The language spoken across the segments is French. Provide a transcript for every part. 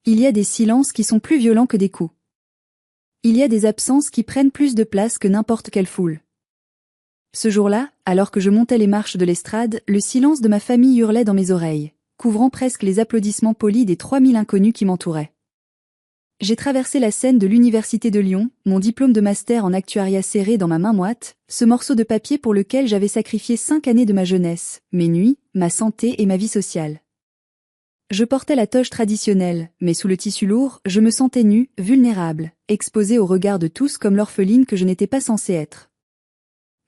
Il y a des silences qui sont plus violents que des coups. Il y a des absences qui prennent plus de place que n'importe quelle foule. Ce jour-là, alors que je montais les marches de l'estrade, le silence de ma famille hurlait dans mes oreilles, couvrant presque les applaudissements polis des 3000 inconnus qui m'entouraient. J'ai traversé la scène de l'Université de Lyon, mon diplôme de master en actuariat serré dans ma main moite, ce morceau de papier pour lequel j'avais sacrifié 5 années de ma jeunesse, mes nuits, ma santé et ma vie sociale. Je portais la toge traditionnelle, mais sous le tissu lourd, je me sentais nue, vulnérable, exposée au regard de tous comme l'orpheline que je n'étais pas censée être.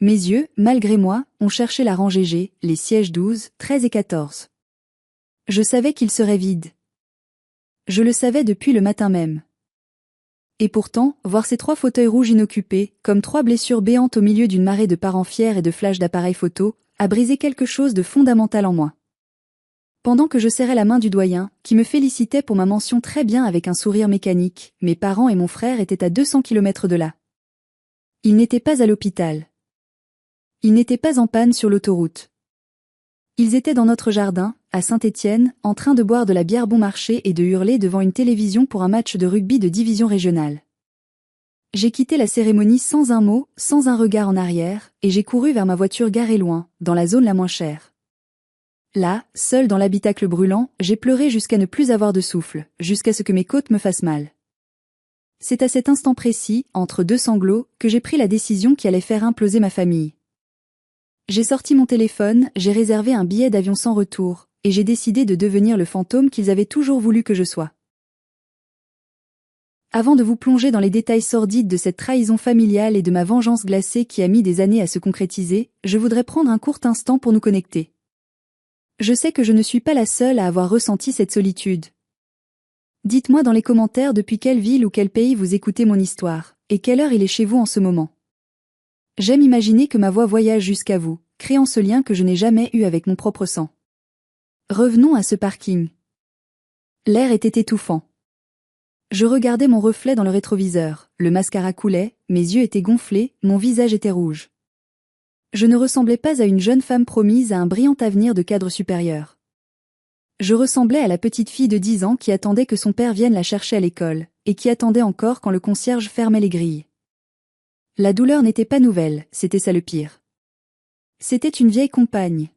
Mes yeux, malgré moi, ont cherché la rangée G, les sièges 12, 13 et 14. Je savais qu'ils seraient vides. Je le savais depuis le matin même. Et pourtant, voir ces 3 fauteuils rouges inoccupés, comme 3 blessures béantes au milieu d'une marée de parents fiers et de flashs d'appareils photo, a brisé quelque chose de fondamental en moi. Pendant que je serrais la main du doyen, qui me félicitait pour ma mention très bien avec un sourire mécanique, mes parents et mon frère étaient à 200 km de là. Ils n'étaient pas à l'hôpital. Ils n'étaient pas en panne sur l'autoroute. Ils étaient dans notre jardin, à Saint-Étienne, en train de boire de la bière bon marché et de hurler devant une télévision pour un match de rugby de division régionale. J'ai quitté la cérémonie sans un mot, sans un regard en arrière, et j'ai couru vers ma voiture garée loin, dans la zone la moins chère. Là, seul dans l'habitacle brûlant, j'ai pleuré jusqu'à ne plus avoir de souffle, jusqu'à ce que mes côtes me fassent mal. C'est à cet instant précis, entre 2 sanglots, que j'ai pris la décision qui allait faire imploser ma famille. J'ai sorti mon téléphone, j'ai réservé un billet d'avion sans retour, et j'ai décidé de devenir le fantôme qu'ils avaient toujours voulu que je sois. Avant de vous plonger dans les détails sordides de cette trahison familiale et de ma vengeance glacée qui a mis des années à se concrétiser, je voudrais prendre un court instant pour nous connecter. Je sais que je ne suis pas la seule à avoir ressenti cette solitude. Dites-moi dans les commentaires depuis quelle ville ou quel pays vous écoutez mon histoire, et quelle heure il est chez vous en ce moment. J'aime imaginer que ma voix voyage jusqu'à vous, créant ce lien que je n'ai jamais eu avec mon propre sang. Revenons à ce parking. L'air était étouffant. Je regardais mon reflet dans le rétroviseur, le mascara coulait, mes yeux étaient gonflés, mon visage était rouge. Je ne ressemblais pas à une jeune femme promise à un brillant avenir de cadre supérieur. Je ressemblais à la petite fille de 10 ans qui attendait que son père vienne la chercher à l'école, et qui attendait encore quand le concierge fermait les grilles. La douleur n'était pas nouvelle, c'était ça le pire. C'était une vieille compagne.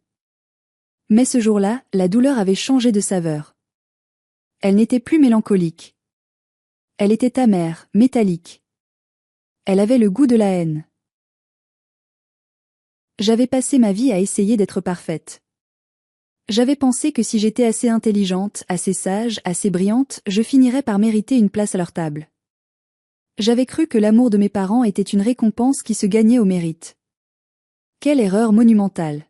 Mais ce jour-là, la douleur avait changé de saveur. Elle n'était plus mélancolique. Elle était amère, métallique. Elle avait le goût de la haine. J'avais passé ma vie à essayer d'être parfaite. J'avais pensé que si j'étais assez intelligente, assez sage, assez brillante, je finirais par mériter une place à leur table. J'avais cru que l'amour de mes parents était une récompense qui se gagnait au mérite. Quelle erreur monumentale.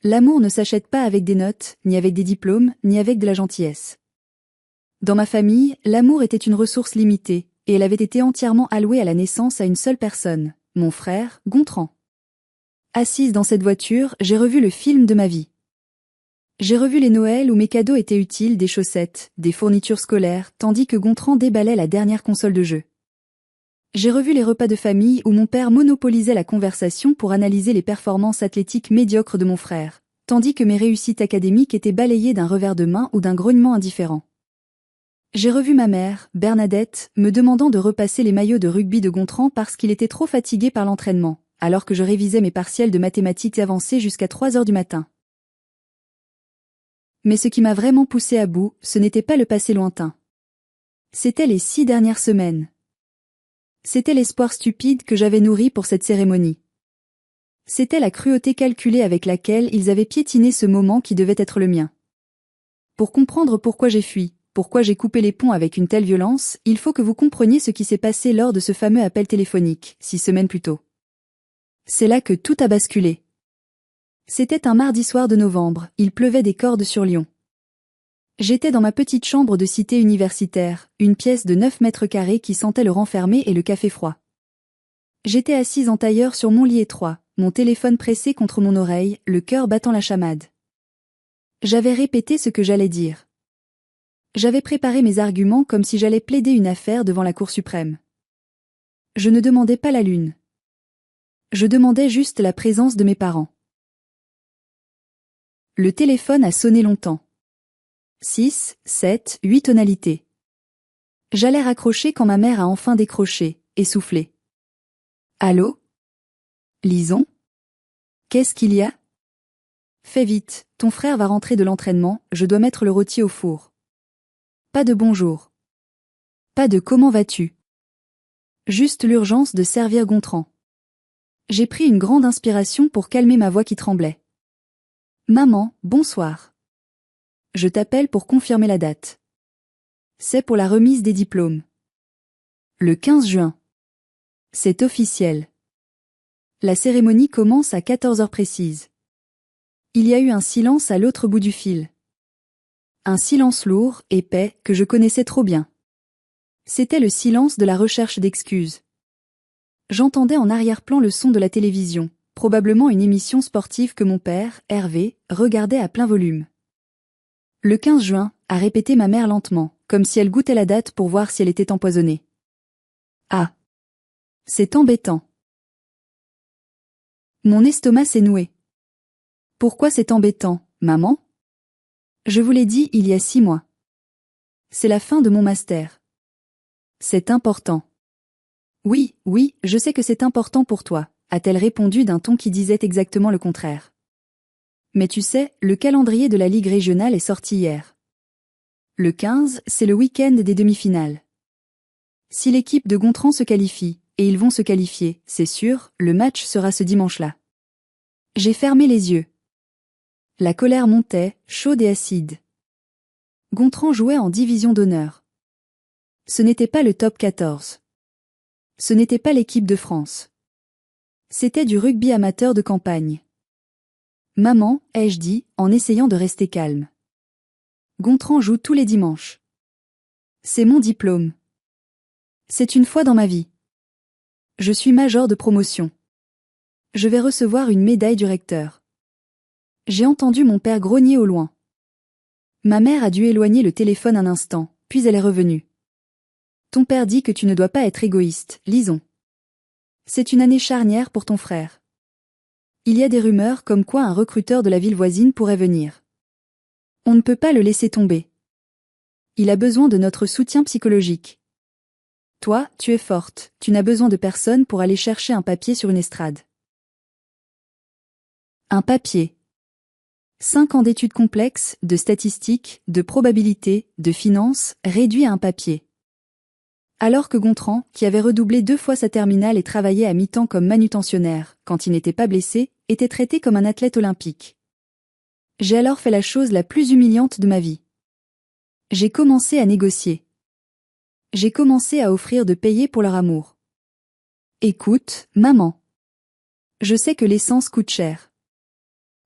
L'amour ne s'achète pas avec des notes, ni avec des diplômes, ni avec de la gentillesse. Dans ma famille, l'amour était une ressource limitée, et elle avait été entièrement allouée à la naissance à une seule personne, mon frère, Gontran. Assise dans cette voiture, j'ai revu le film de ma vie. J'ai revu les Noëls où mes cadeaux étaient utiles, des chaussettes, des fournitures scolaires, tandis que Gontran déballait la dernière console de jeu. J'ai revu les repas de famille où mon père monopolisait la conversation pour analyser les performances athlétiques médiocres de mon frère, tandis que mes réussites académiques étaient balayées d'un revers de main ou d'un grognement indifférent. J'ai revu ma mère, Bernadette, me demandant de repasser les maillots de rugby de Gontran parce qu'il était trop fatigué par l'entraînement, alors que je révisais mes partiels de mathématiques avancées jusqu'à 3 heures du matin. Mais ce qui m'a vraiment poussé à bout, ce n'était pas le passé lointain. C'était les 6 dernières semaines. C'était l'espoir stupide que j'avais nourri pour cette cérémonie. C'était la cruauté calculée avec laquelle ils avaient piétiné ce moment qui devait être le mien. Pour comprendre pourquoi j'ai fui, pourquoi j'ai coupé les ponts avec une telle violence, il faut que vous compreniez ce qui s'est passé lors de ce fameux appel téléphonique, 6 semaines plus tôt. C'est là que tout a basculé. C'était un mardi soir de novembre, il pleuvait des cordes sur Lyon. J'étais dans ma petite chambre de cité universitaire, une pièce de 9 mètres carrés qui sentait le renfermé et le café froid. J'étais assise en tailleur sur mon lit étroit, mon téléphone pressé contre mon oreille, le cœur battant la chamade. J'avais répété ce que j'allais dire. J'avais préparé mes arguments comme si j'allais plaider une affaire devant la Cour suprême. Je ne demandais pas la lune. Je demandais juste la présence de mes parents. Le téléphone a sonné longtemps. 6, 7, 8 tonalités. J'allais raccrocher quand ma mère a enfin décroché, essoufflée. Allô? Lison? Qu'est-ce qu'il y a? Fais vite, ton frère va rentrer de l'entraînement, je dois mettre le rôti au four. Pas de bonjour. Pas de comment vas-tu? Juste l'urgence de servir Gontran. J'ai pris une grande inspiration pour calmer ma voix qui tremblait. Maman, bonsoir. Je t'appelle pour confirmer la date. C'est pour la remise des diplômes. Le 15 juin. C'est officiel. La cérémonie commence à 14 heures précises. Il y a eu un silence à l'autre bout du fil. Un silence lourd, épais, que je connaissais trop bien. C'était le silence de la recherche d'excuses. J'entendais en arrière-plan le son de la télévision, probablement une émission sportive que mon père, Hervé, regardait à plein volume. Le 15 juin, a répété ma mère lentement, comme si elle goûtait la date pour voir si elle était empoisonnée. Ah. C'est embêtant. Mon estomac s'est noué. Pourquoi c'est embêtant, maman? Je vous l'ai dit il y a 6 mois. C'est la fin de mon master. C'est important. Oui, oui, je sais que c'est important pour toi, a-t-elle répondu d'un ton qui disait exactement le contraire. Mais tu sais, le calendrier de la Ligue régionale est sorti hier. Le 15, c'est le week-end des demi-finales. Si l'équipe de Gontran se qualifie, et ils vont se qualifier, c'est sûr, le match sera ce dimanche-là. J'ai fermé les yeux. La colère montait, chaude et acide. Gontran jouait en division d'honneur. Ce n'était pas le top 14. Ce n'était pas l'équipe de France. C'était du rugby amateur de campagne. Maman, ai-je dit, en essayant de rester calme. Gontran joue tous les dimanches. C'est mon diplôme. C'est une fois dans ma vie. Je suis major de promotion. Je vais recevoir une médaille du recteur. J'ai entendu mon père grogner au loin. Ma mère a dû éloigner le téléphone un instant, puis elle est revenue. Ton père dit que tu ne dois pas être égoïste, Lison. C'est une année charnière pour ton frère. Il y a des rumeurs comme quoi un recruteur de la ville voisine pourrait venir. On ne peut pas le laisser tomber. Il a besoin de notre soutien psychologique. Toi, tu es forte, tu n'as besoin de personne pour aller chercher un papier sur une estrade. Un papier. 5 ans d'études complexes, de statistiques, de probabilités, de finances, réduit à un papier. Alors que Gontran, qui avait redoublé 2 fois sa terminale et travaillait à mi-temps comme manutentionnaire, quand il n'était pas blessé, était traité comme un athlète olympique. J'ai alors fait la chose la plus humiliante de ma vie. J'ai commencé à négocier. J'ai commencé à offrir de payer pour leur amour. Écoute, maman. Je sais que l'essence coûte cher.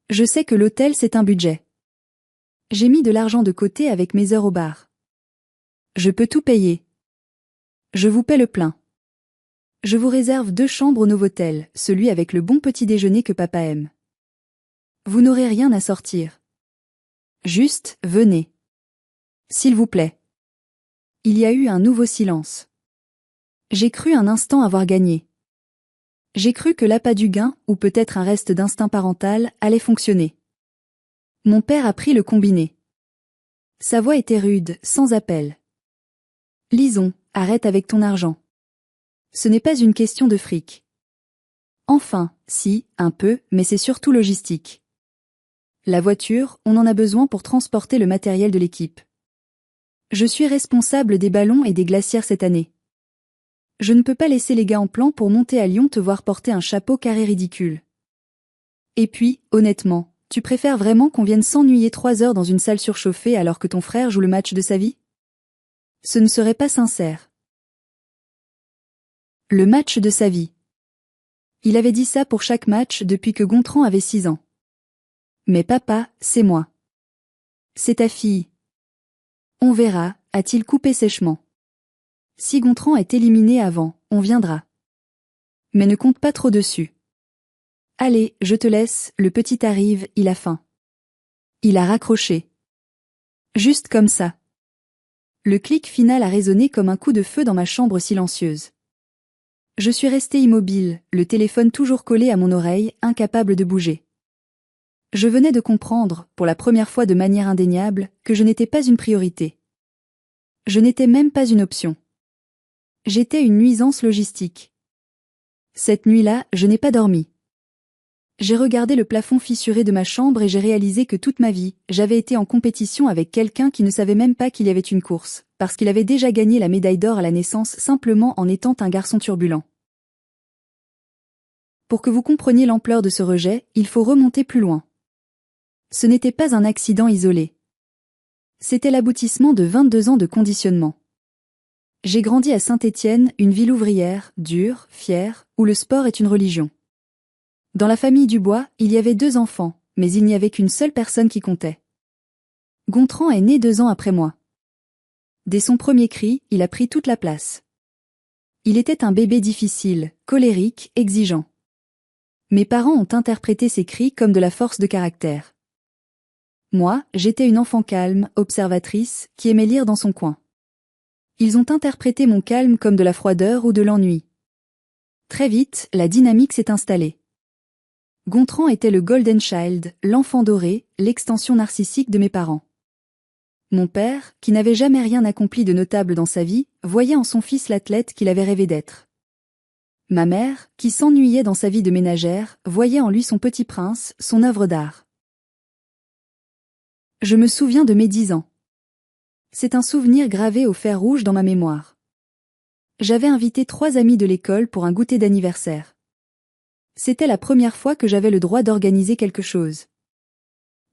Je sais que l'hôtel c'est un budget. J'ai mis de l'argent de côté avec mes heures au bar. Je peux tout payer. Je vous paie le plein. Je vous réserve 2 chambres au Novotel, celui avec le bon petit déjeuner que papa aime. Vous n'aurez rien à sortir. Juste, venez. S'il vous plaît. Il y a eu un nouveau silence. J'ai cru un instant avoir gagné. J'ai cru que l'appât du gain, ou peut-être un reste d'instinct parental, allait fonctionner. Mon père a pris le combiné. Sa voix était rude, sans appel. Lison, arrête avec ton argent. Ce n'est pas une question de fric. Enfin, si, un peu, mais c'est surtout logistique. La voiture, on en a besoin pour transporter le matériel de l'équipe. Je suis responsable des ballons et des glacières cette année. Je ne peux pas laisser les gars en plan pour monter à Lyon te voir porter un chapeau carré ridicule. Et puis, honnêtement, tu préfères vraiment qu'on vienne s'ennuyer 3 heures dans une salle surchauffée alors que ton frère joue le match de sa vie? Ce ne serait pas sincère. Le match de sa vie. Il avait dit ça pour chaque match depuis que Gontran avait 6 ans. Mais papa, c'est moi. C'est ta fille. On verra, a-t-il coupé sèchement. Si Gontran est éliminé avant, on viendra. Mais ne compte pas trop dessus. Allez, je te laisse, le petit arrive, il a faim. Il a raccroché. Juste comme ça. Le clic final a résonné comme un coup de feu dans ma chambre silencieuse. Je suis resté immobile, le téléphone toujours collé à mon oreille, incapable de bouger. Je venais de comprendre, pour la première fois de manière indéniable, que je n'étais pas une priorité. Je n'étais même pas une option. J'étais une nuisance logistique. Cette nuit-là, je n'ai pas dormi. J'ai regardé le plafond fissuré de ma chambre et j'ai réalisé que toute ma vie, j'avais été en compétition avec quelqu'un qui ne savait même pas qu'il y avait une course, parce qu'il avait déjà gagné la médaille d'or à la naissance simplement en étant un garçon turbulent. Pour que vous compreniez l'ampleur de ce rejet, il faut remonter plus loin. Ce n'était pas un accident isolé. C'était l'aboutissement de 22 ans de conditionnement. J'ai grandi à Saint-Étienne, une ville ouvrière, dure, fière, où le sport est une religion. Dans la famille Dubois, il y avait 2 enfants, mais il n'y avait qu'une seule personne qui comptait. Gontran est né 2 ans après moi. Dès son premier cri, il a pris toute la place. Il était un bébé difficile, colérique, exigeant. Mes parents ont interprété ces cris comme de la force de caractère. Moi, j'étais une enfant calme, observatrice, qui aimait lire dans son coin. Ils ont interprété mon calme comme de la froideur ou de l'ennui. Très vite, la dynamique s'est installée. Gontran était le Golden Child, l'enfant doré, l'extension narcissique de mes parents. Mon père, qui n'avait jamais rien accompli de notable dans sa vie, voyait en son fils l'athlète qu'il avait rêvé d'être. Ma mère, qui s'ennuyait dans sa vie de ménagère, voyait en lui son petit prince, son œuvre d'art. Je me souviens de mes 10 ans. C'est un souvenir gravé au fer rouge dans ma mémoire. J'avais invité 3 amis de l'école pour un goûter d'anniversaire. C'était la première fois que j'avais le droit d'organiser quelque chose.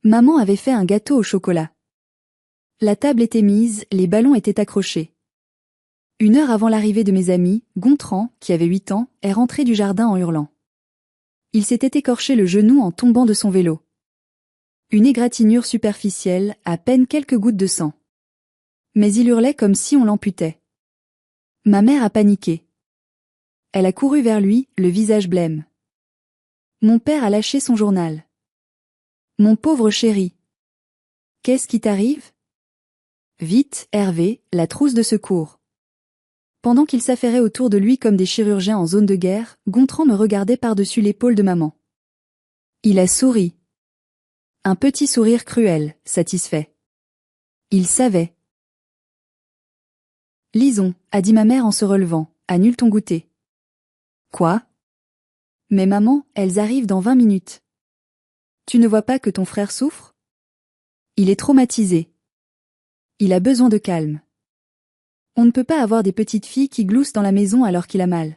Maman avait fait un gâteau au chocolat. La table était mise, les ballons étaient accrochés. 1 heure avant l'arrivée de mes amis, Gontran, qui avait 8 ans, est rentré du jardin en hurlant. Il s'était écorché le genou en tombant de son vélo. Une égratignure superficielle, à peine quelques gouttes de sang. Mais il hurlait comme si on l'amputait. Ma mère a paniqué. Elle a couru vers lui, le visage blême. Mon père a lâché son journal. Mon pauvre chéri. Qu'est-ce qui t'arrive? Vite, Hervé, la trousse de secours. Pendant qu'ils s'affairaient autour de lui comme des chirurgiens en zone de guerre, Gontran me regardait par-dessus l'épaule de maman. Il a souri. Un petit sourire cruel, satisfait. Il savait. Lisons, a dit ma mère en se relevant, annule ton goûter. Quoi? Mais maman, elles arrivent dans 20 minutes. Tu ne vois pas que ton frère souffre? Il est traumatisé. Il a besoin de calme. On ne peut pas avoir des petites filles qui gloussent dans la maison alors qu'il a mal.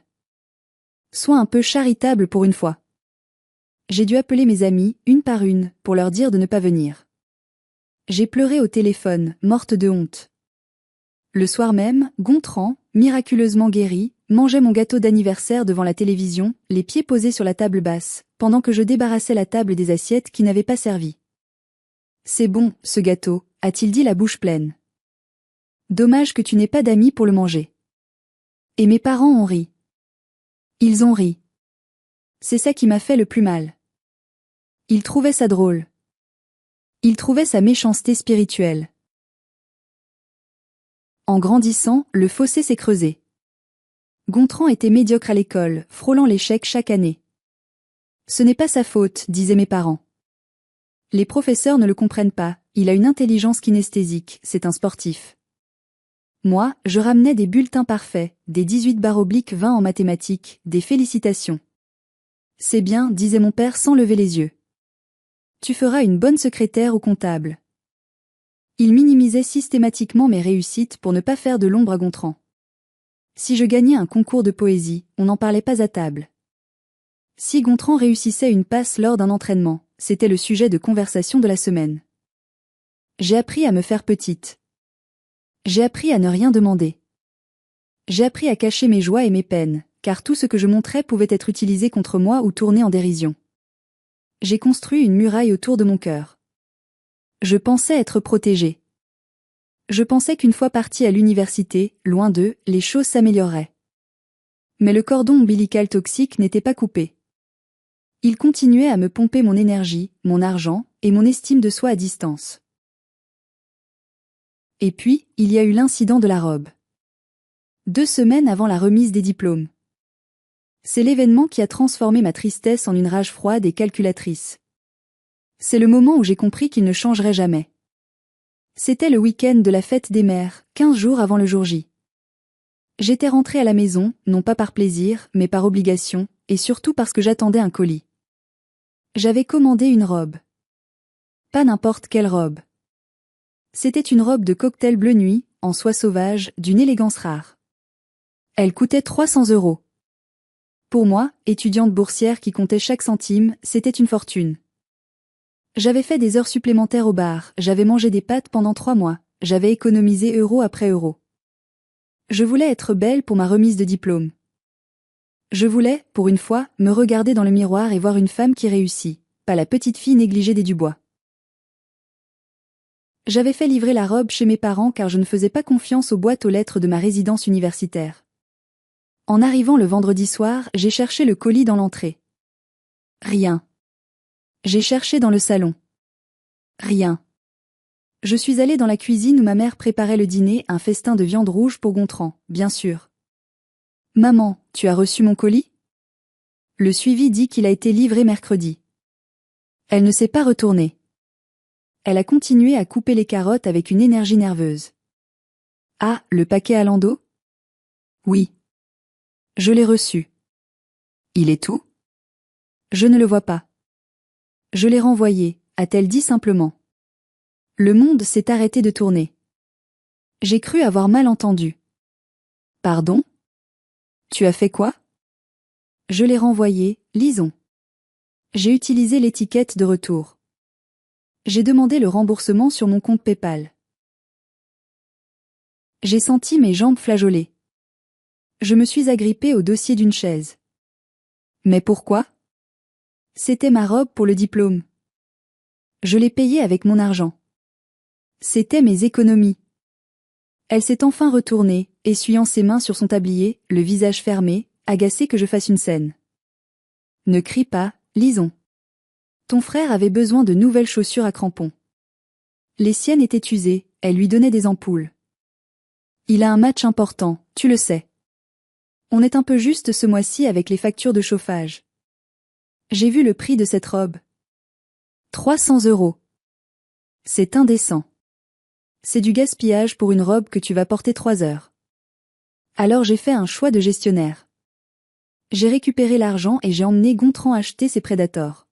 Sois un peu charitable pour une fois. J'ai dû appeler mes amies, une par une, pour leur dire de ne pas venir. J'ai pleuré au téléphone, morte de honte. Le soir même, Gontran, miraculeusement guéri, mangeait mon gâteau d'anniversaire devant la télévision, les pieds posés sur la table basse, pendant que je débarrassais la table des assiettes qui n'avaient pas servi. C'est bon, ce gâteau, a-t-il dit la bouche pleine. Dommage que tu n'aies pas d'amis pour le manger. Et mes parents ont ri. Ils ont ri. C'est ça qui m'a fait le plus mal. Ils trouvaient ça drôle. Ils trouvaient sa méchanceté spirituelle. En grandissant, le fossé s'est creusé. Gontran était médiocre à l'école, frôlant l'échec chaque année. Ce n'est pas sa faute, disaient mes parents. Les professeurs ne le comprennent pas, il a une intelligence kinesthésique, c'est un sportif. Moi, je ramenais des bulletins parfaits, des 18/20 en mathématiques, des félicitations. C'est bien, disait mon père sans lever les yeux. Tu feras une bonne secrétaire ou comptable. Il minimisait systématiquement mes réussites pour ne pas faire de l'ombre à Gontran. Si je gagnais un concours de poésie, on n'en parlait pas à table. Si Gontran réussissait une passe lors d'un entraînement, c'était le sujet de conversation de la semaine. J'ai appris à me faire petite. J'ai appris à ne rien demander. J'ai appris à cacher mes joies et mes peines, car tout ce que je montrais pouvait être utilisé contre moi ou tourné en dérision. J'ai construit une muraille autour de mon cœur. Je pensais être protégée. Je pensais qu'une fois partie à l'université, loin d'eux, les choses s'amélioreraient. Mais le cordon ombilical toxique n'était pas coupé. Il continuait à me pomper mon énergie, mon argent, et mon estime de soi à distance. Et puis, il y a eu l'incident de la robe. 2 semaines avant la remise des diplômes. C'est l'événement qui a transformé ma tristesse en une rage froide et calculatrice. C'est le moment où j'ai compris qu'il ne changerait jamais. C'était le week-end de la fête des mères, 15 jours avant le jour J. J'étais rentrée à la maison, non pas par plaisir, mais par obligation, et surtout parce que j'attendais un colis. J'avais commandé une robe. Pas n'importe quelle robe. C'était une robe de cocktail bleu nuit, en soie sauvage, d'une élégance rare. Elle coûtait 300 €. Pour moi, étudiante boursière qui comptait chaque centime, c'était une fortune. J'avais fait des heures supplémentaires au bar, j'avais mangé des pâtes pendant 3 mois, j'avais économisé euro après euro. Je voulais être belle pour ma remise de diplôme. Je voulais, pour une fois, me regarder dans le miroir et voir une femme qui réussit, pas la petite fille négligée des Dubois. J'avais fait livrer la robe chez mes parents car je ne faisais pas confiance aux boîtes aux lettres de ma résidence universitaire. En arrivant le vendredi soir, j'ai cherché le colis dans l'entrée. Rien. J'ai cherché dans le salon. Rien. Je suis allée dans la cuisine où ma mère préparait le dîner, un festin de viande rouge pour Gontran, bien sûr. Maman, tu as reçu mon colis? Le suivi dit qu'il a été livré mercredi. Elle ne s'est pas retournée. Elle a continué à couper les carottes avec une énergie nerveuse. Ah, le paquet à Lando? Oui. Je l'ai reçu. Il est tout? Je ne le vois pas. Je l'ai renvoyé, a-t-elle dit simplement. Le monde s'est arrêté de tourner. J'ai cru avoir mal entendu. Pardon? Tu as fait quoi? Je l'ai renvoyé, lisons. J'ai utilisé l'étiquette de retour. J'ai demandé le remboursement sur mon compte PayPal. J'ai senti mes jambes flageoler. Je me suis agrippée au dossier d'une chaise. Mais pourquoi? C'était ma robe pour le diplôme. Je l'ai payée avec mon argent. C'était mes économies. Elle s'est enfin retournée, essuyant ses mains sur son tablier, le visage fermé, agacée que je fasse une scène. Ne crie pas, lisons. Ton frère avait besoin de nouvelles chaussures à crampons. Les siennes étaient usées, elles lui donnaient des ampoules. Il a un match important, tu le sais. On est un peu juste ce mois-ci avec les factures de chauffage. J'ai vu le prix de cette robe. 300 €. C'est indécent. C'est du gaspillage pour une robe que tu vas porter 3 heures. Alors j'ai fait un choix de gestionnaire. J'ai récupéré l'argent et j'ai emmené Gontran acheter ses Predators.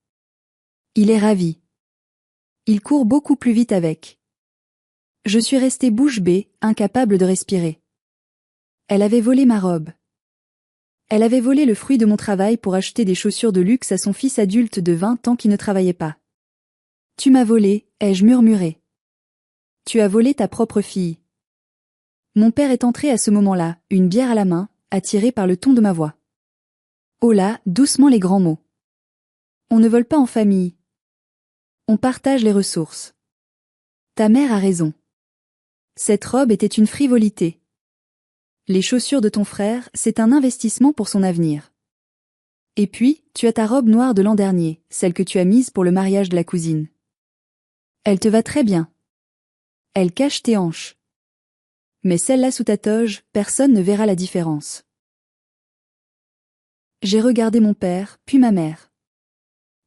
Il est ravi. Il court beaucoup plus vite avec. Je suis restée bouche bée, incapable de respirer. Elle avait volé ma robe. Elle avait volé le fruit de mon travail pour acheter des chaussures de luxe à son fils adulte de 20 ans qui ne travaillait pas. Tu m'as volé, ai-je murmuré. Tu as volé ta propre fille. Mon père est entré à ce moment-là, une bière à la main, attiré par le ton de ma voix. Oh là, doucement les grands mots. On ne vole pas en famille. On partage les ressources. Ta mère a raison. Cette robe était une frivolité. Les chaussures de ton frère, c'est un investissement pour son avenir. Et puis, tu as ta robe noire de l'an dernier, celle que tu as mise pour le mariage de la cousine. Elle te va très bien. Elle cache tes hanches. Mais celle-là sous ta toge, personne ne verra la différence. J'ai regardé mon père, puis ma mère.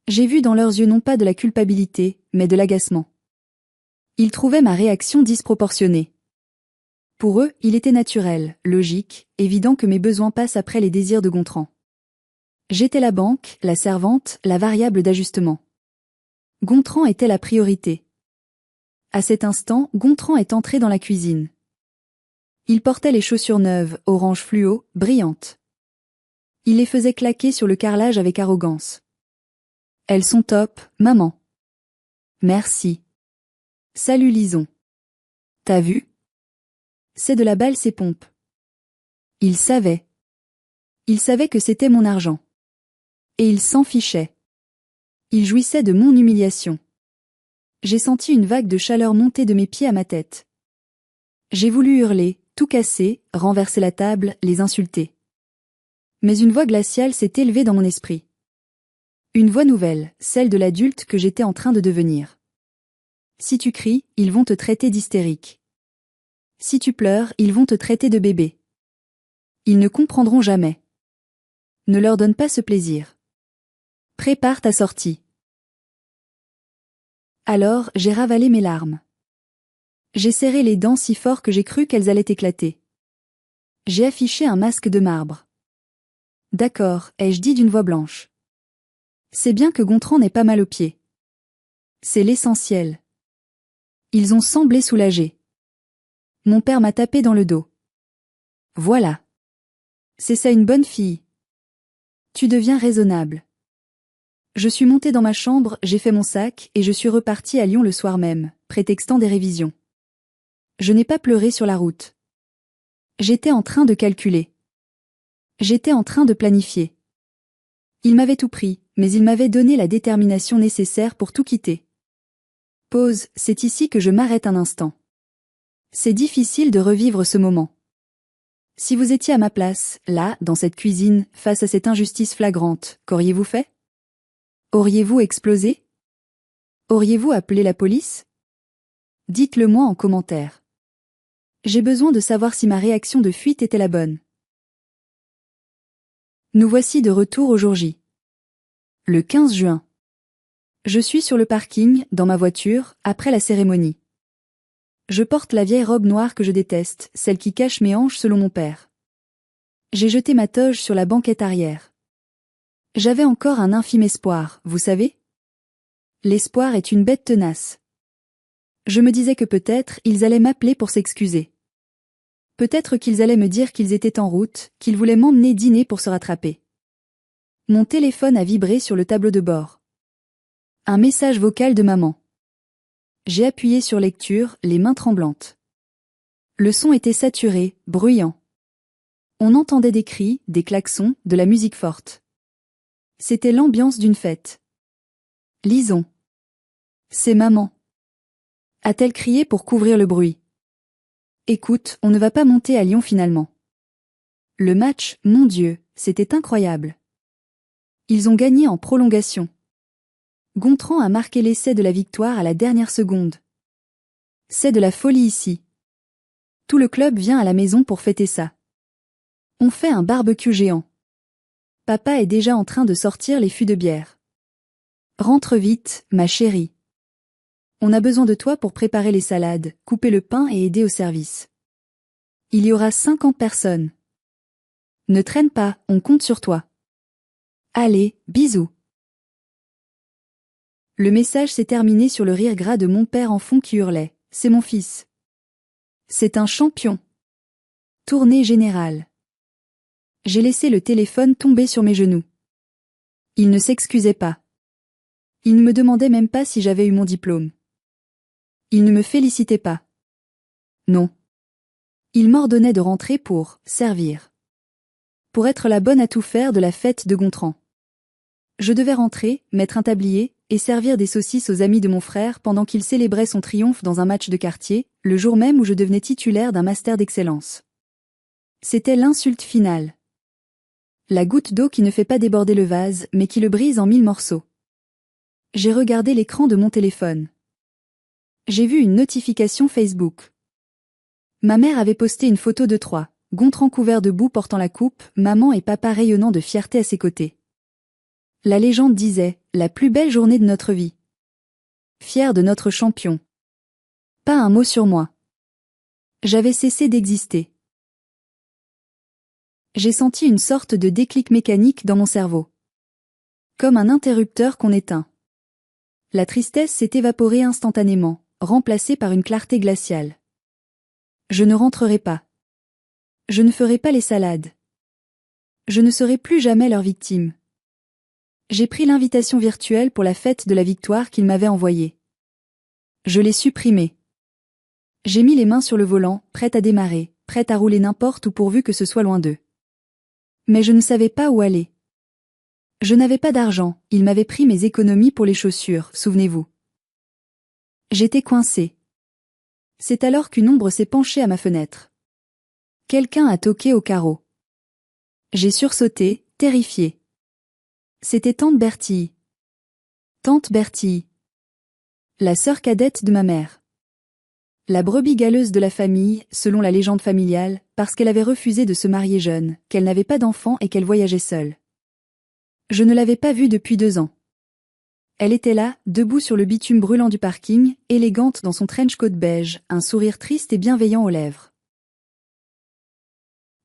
J'ai vu dans leurs yeux non pas de la culpabilité, mais de l'agacement. Ils trouvaient ma réaction disproportionnée. Pour eux, il était naturel, logique, évident que mes besoins passent après les désirs de Gontran. J'étais la banque, la servante, la variable d'ajustement. Gontran était la priorité. À cet instant, Gontran est entré dans la cuisine. Il portait les chaussures neuves, orange fluo, brillantes. Il les faisait claquer sur le carrelage avec arrogance. Elles sont top, maman. Merci. Salut Lison. T'as vu? C'est de la balle ces pompes. Il savait. Il savait que c'était mon argent. Et il s'en fichait. Il jouissait de mon humiliation. J'ai senti une vague de chaleur monter de mes pieds à ma tête. J'ai voulu hurler, tout casser, renverser la table, les insulter. Mais une voix glaciale s'est élevée dans mon esprit. Une voix nouvelle, celle de l'adulte que j'étais en train de devenir. Si tu cries, ils vont te traiter d'hystérique. Si tu pleures, ils vont te traiter de bébé. Ils ne comprendront jamais. Ne leur donne pas ce plaisir. Prépare ta sortie. Alors, j'ai ravalé mes larmes. J'ai serré les dents si fort que j'ai cru qu'elles allaient éclater. J'ai affiché un masque de marbre. D'accord, ai-je dit d'une voix blanche. C'est bien que Gontran n'ait pas mal aux pieds. C'est l'essentiel. Ils ont semblé soulagés. Mon père m'a tapé dans le dos. Voilà. C'est ça une bonne fille. Tu deviens raisonnable. Je suis montée dans ma chambre, j'ai fait mon sac et je suis repartie à Lyon le soir même, prétextant des révisions. Je n'ai pas pleuré sur la route. J'étais en train de calculer. J'étais en train de planifier. Il m'avait tout pris, mais il m'avait donné la détermination nécessaire pour tout quitter. Pause, c'est ici que je m'arrête un instant. C'est difficile de revivre ce moment. Si vous étiez à ma place, là, dans cette cuisine, face à cette injustice flagrante, qu'auriez-vous fait? Auriez-vous explosé? Auriez-vous appelé la police? Dites-le moi en commentaire. J'ai besoin de savoir si ma réaction de fuite était la bonne. Nous voici de retour au jour J. Le 15 juin. Je suis sur le parking, dans ma voiture, après la cérémonie. Je porte la vieille robe noire que je déteste, celle qui cache mes hanches selon mon père. J'ai jeté ma toge sur la banquette arrière. J'avais encore un infime espoir, vous savez? L'espoir est une bête tenace. Je me disais que peut-être ils allaient m'appeler pour s'excuser. Peut-être qu'ils allaient me dire qu'ils étaient en route, qu'ils voulaient m'emmener dîner pour se rattraper. Mon téléphone a vibré sur le tableau de bord. Un message vocal de maman. J'ai appuyé sur lecture, les mains tremblantes. Le son était saturé, bruyant. On entendait des cris, des klaxons, de la musique forte. C'était l'ambiance d'une fête. Lisons. C'est maman. A-t-elle crié pour couvrir le bruit? Écoute, on ne va pas monter à Lyon finalement. Le match, mon Dieu, c'était incroyable. Ils ont gagné en prolongation. Gontran a marqué l'essai de la victoire à la dernière seconde. C'est de la folie ici. Tout le club vient à la maison pour fêter ça. On fait un barbecue géant. Papa est déjà en train de sortir les fûts de bière. Rentre vite, ma chérie. On a besoin de toi pour préparer les salades, couper le pain et aider au service. Il y aura 50 personnes. Ne traîne pas, on compte sur toi. Allez, bisous. Le message s'est terminé sur le rire gras de mon père en fond qui hurlait. C'est mon fils. C'est un champion. Tournée générale. J'ai laissé le téléphone tomber sur mes genoux. Il ne s'excusait pas. Il ne me demandait même pas si j'avais eu mon diplôme. Il ne me félicitait pas. Non. Il m'ordonnait de rentrer pour servir. Pour être la bonne à tout faire de la fête de Gontran. Je devais rentrer, mettre un tablier, et servir des saucisses aux amis de mon frère pendant qu'il célébrait son triomphe dans un match de quartier, le jour même où je devenais titulaire d'un master d'excellence. C'était l'insulte finale. La goutte d'eau qui ne fait pas déborder le vase, mais qui le brise en 1000 morceaux. J'ai regardé l'écran de mon téléphone. J'ai vu une notification Facebook. Ma mère avait posté une photo de trois, Gontran couvert de boue portant la coupe, maman et papa rayonnant de fierté à ses côtés. La légende disait, la plus belle journée de notre vie. Fier de notre champion. Pas un mot sur moi. J'avais cessé d'exister. J'ai senti une sorte de déclic mécanique dans mon cerveau. Comme un interrupteur qu'on éteint. La tristesse s'est évaporée instantanément, remplacée par une clarté glaciale. Je ne rentrerai pas. Je ne ferai pas les salades. Je ne serai plus jamais leur victime. J'ai pris l'invitation virtuelle pour la fête de la victoire qu'ils m'avaient envoyée. Je l'ai supprimée. J'ai mis les mains sur le volant, prête à démarrer, prête à rouler n'importe où pourvu que ce soit loin d'eux. Mais je ne savais pas où aller. Je n'avais pas d'argent, ils m'avaient pris mes économies pour les chaussures, souvenez-vous. J'étais coincée. C'est alors qu'une ombre s'est penchée à ma fenêtre. Quelqu'un a toqué au carreau. J'ai sursauté, terrifiée. C'était tante Bertille. Tante Bertille. La sœur cadette de ma mère. La brebis galeuse de la famille, selon la légende familiale, parce qu'elle avait refusé de se marier jeune, qu'elle n'avait pas d'enfant et qu'elle voyageait seule. Je ne l'avais pas vue depuis 2 ans. Elle était là, debout sur le bitume brûlant du parking, élégante dans son trench coat beige, un sourire triste et bienveillant aux lèvres.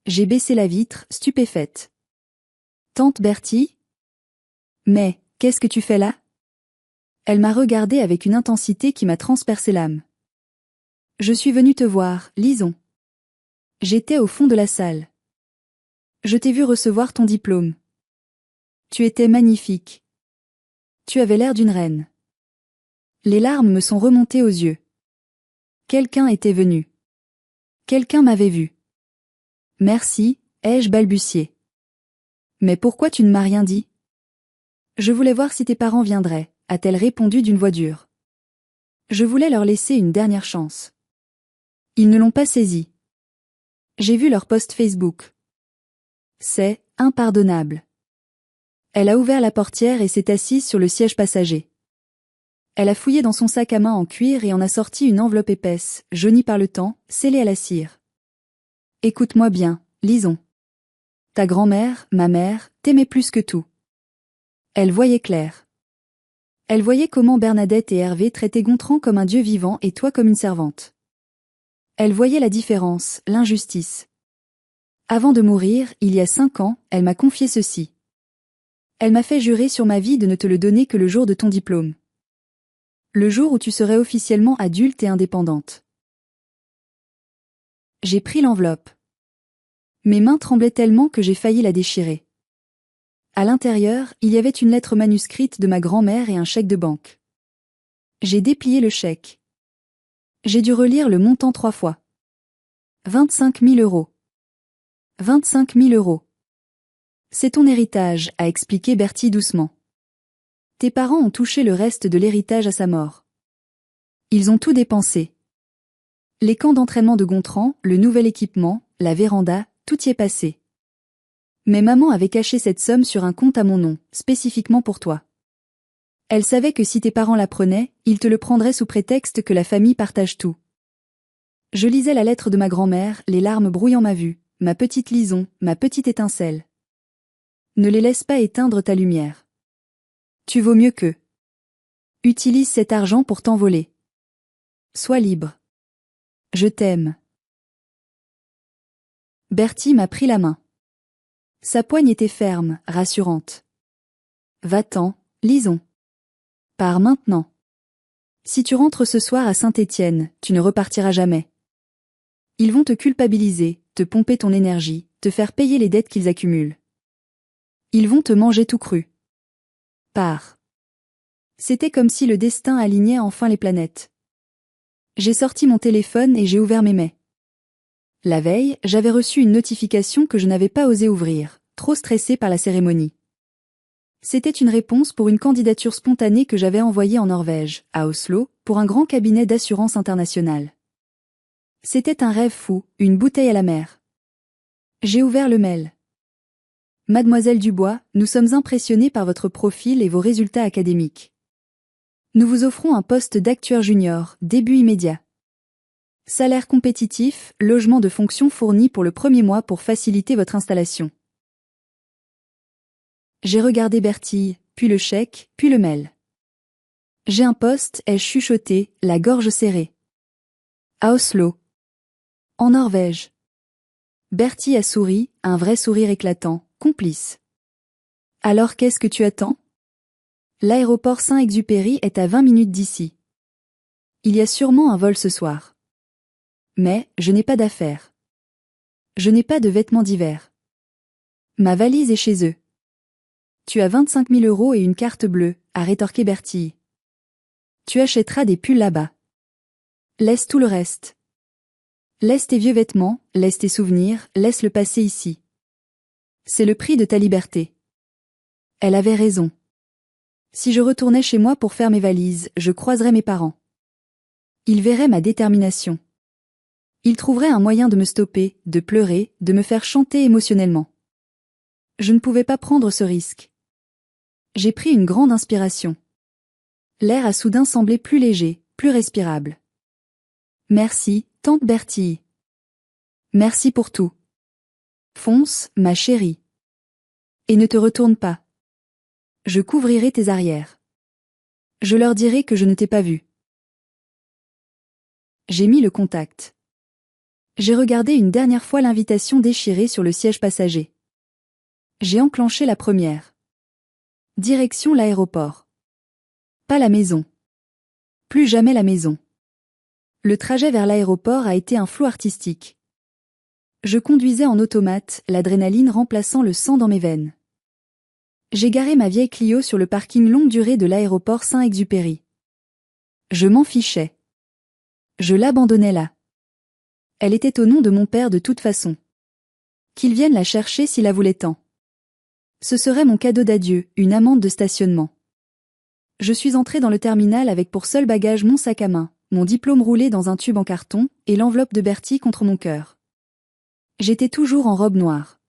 J'ai baissé la vitre, stupéfaite. Tante Bertie? Mais, qu'est-ce que tu fais là? Elle m'a regardée avec une intensité qui m'a transpercé l'âme. Je suis venue te voir, Lison. J'étais au fond de la salle. Je t'ai vu recevoir ton diplôme. Tu étais magnifique. Tu avais l'air d'une reine. Les larmes me sont remontées aux yeux. Quelqu'un était venu. Quelqu'un m'avait vu. Merci, ai-je balbutié. Mais pourquoi tu ne m'as rien dit? Je voulais voir si tes parents viendraient, a-t-elle répondu d'une voix dure. Je voulais leur laisser une dernière chance. Ils ne l'ont pas saisi. J'ai vu leur post Facebook. C'est impardonnable. Elle a ouvert la portière et s'est assise sur le siège passager. Elle a fouillé dans son sac à main en cuir et en a sorti une enveloppe épaisse, jaunie par le temps, scellée à la cire. Écoute-moi bien, Lison. Ta grand-mère, ma mère, t'aimait plus que tout. Elle voyait clair. Elle voyait comment Bernadette et Hervé traitaient Gontran comme un dieu vivant et toi comme une servante. Elle voyait la différence, l'injustice. Avant de mourir, il y a 5 ans, elle m'a confié ceci. Elle m'a fait jurer sur ma vie de ne te le donner que le jour de ton diplôme. Le jour où tu serais officiellement adulte et indépendante. J'ai pris l'enveloppe. Mes mains tremblaient tellement que j'ai failli la déchirer. À l'intérieur, il y avait une lettre manuscrite de ma grand-mère et un chèque de banque. J'ai déplié le chèque. J'ai dû relire le montant 3 fois. 25 000 euros. 25 000 euros. C'est ton héritage, a expliqué Bertie doucement. Tes parents ont touché le reste de l'héritage à sa mort. Ils ont tout dépensé. Les camps d'entraînement de Gontran, le nouvel équipement, la véranda, tout y est passé. Mais maman avait caché cette somme sur un compte à mon nom, spécifiquement pour toi. Elle savait que si tes parents la prenaient, ils te le prendraient sous prétexte que la famille partage tout. Je lisais la lettre de ma grand-mère, les larmes brouillant ma vue, ma petite Lison, ma petite étincelle. Ne les laisse pas éteindre ta lumière. Tu vaux mieux qu'eux. Utilise cet argent pour t'envoler. Sois libre. Je t'aime. Bertie m'a pris la main. Sa poigne était ferme, rassurante. Va-t'en, Lison. Pars maintenant. Si tu rentres ce soir à Saint-Étienne, tu ne repartiras jamais. Ils vont te culpabiliser, te pomper ton énergie, te faire payer les dettes qu'ils accumulent. Ils vont te manger tout cru. Pars. C'était comme si le destin alignait enfin les planètes. J'ai sorti mon téléphone et j'ai ouvert mes mails. La veille, j'avais reçu une notification que je n'avais pas osé ouvrir, trop stressée par la cérémonie. C'était une réponse pour une candidature spontanée que j'avais envoyée en Norvège, à Oslo, pour un grand cabinet d'assurance internationale. C'était un rêve fou, une bouteille à la mer. J'ai ouvert le mail. Mademoiselle Dubois, nous sommes impressionnés par votre profil et vos résultats académiques. Nous vous offrons un poste d'actuaire junior, début immédiat. Salaire compétitif, logement de fonction fourni pour le premier mois pour faciliter votre installation. J'ai regardé Bertille, puis le chèque, puis le mail. J'ai un poste, ai-je chuchoté, la gorge serrée. À Oslo. En Norvège. Bertille a souri, un vrai sourire éclatant, complice. Alors qu'est-ce que tu attends? L'aéroport Saint-Exupéry est à 20 minutes d'ici. Il y a sûrement un vol ce soir. Mais, je n'ai pas d'affaires. Je n'ai pas de vêtements d'hiver. Ma valise est chez eux. Tu as 25 000 euros et une carte bleue, a rétorqué Bertille. Tu achèteras des pulls là-bas. Laisse tout le reste. Laisse tes vieux vêtements, laisse tes souvenirs, laisse le passé ici. C'est le prix de ta liberté. Elle avait raison. Si je retournais chez moi pour faire mes valises, je croiserais mes parents. Ils verraient ma détermination. Ils trouveraient un moyen de me stopper, de pleurer, de me faire chanter émotionnellement. Je ne pouvais pas prendre ce risque. J'ai pris une grande inspiration. L'air a soudain semblé plus léger, plus respirable. Merci, tante Bertille. Merci pour tout. Fonce, ma chérie. Et ne te retourne pas. Je couvrirai tes arrières. Je leur dirai que je ne t'ai pas vu. J'ai mis le contact. J'ai regardé une dernière fois l'invitation déchirée sur le siège passager. J'ai enclenché la première. Direction l'aéroport. Pas la maison. Plus jamais la maison. Le trajet vers l'aéroport a été un flou artistique. Je conduisais en automate, l'adrénaline remplaçant le sang dans mes veines. J'ai garé ma vieille Clio sur le parking longue durée de l'aéroport Saint-Exupéry. Je m'en fichais. Je l'abandonnais là. Elle était au nom de mon père de toute façon. Qu'il vienne la chercher s'il la voulait tant. Ce serait mon cadeau d'adieu, une amende de stationnement. Je suis entré dans le terminal avec pour seul bagage mon sac à main, mon diplôme roulé dans un tube en carton, et l'enveloppe de Bertie contre mon cœur. J'étais toujours en robe noire.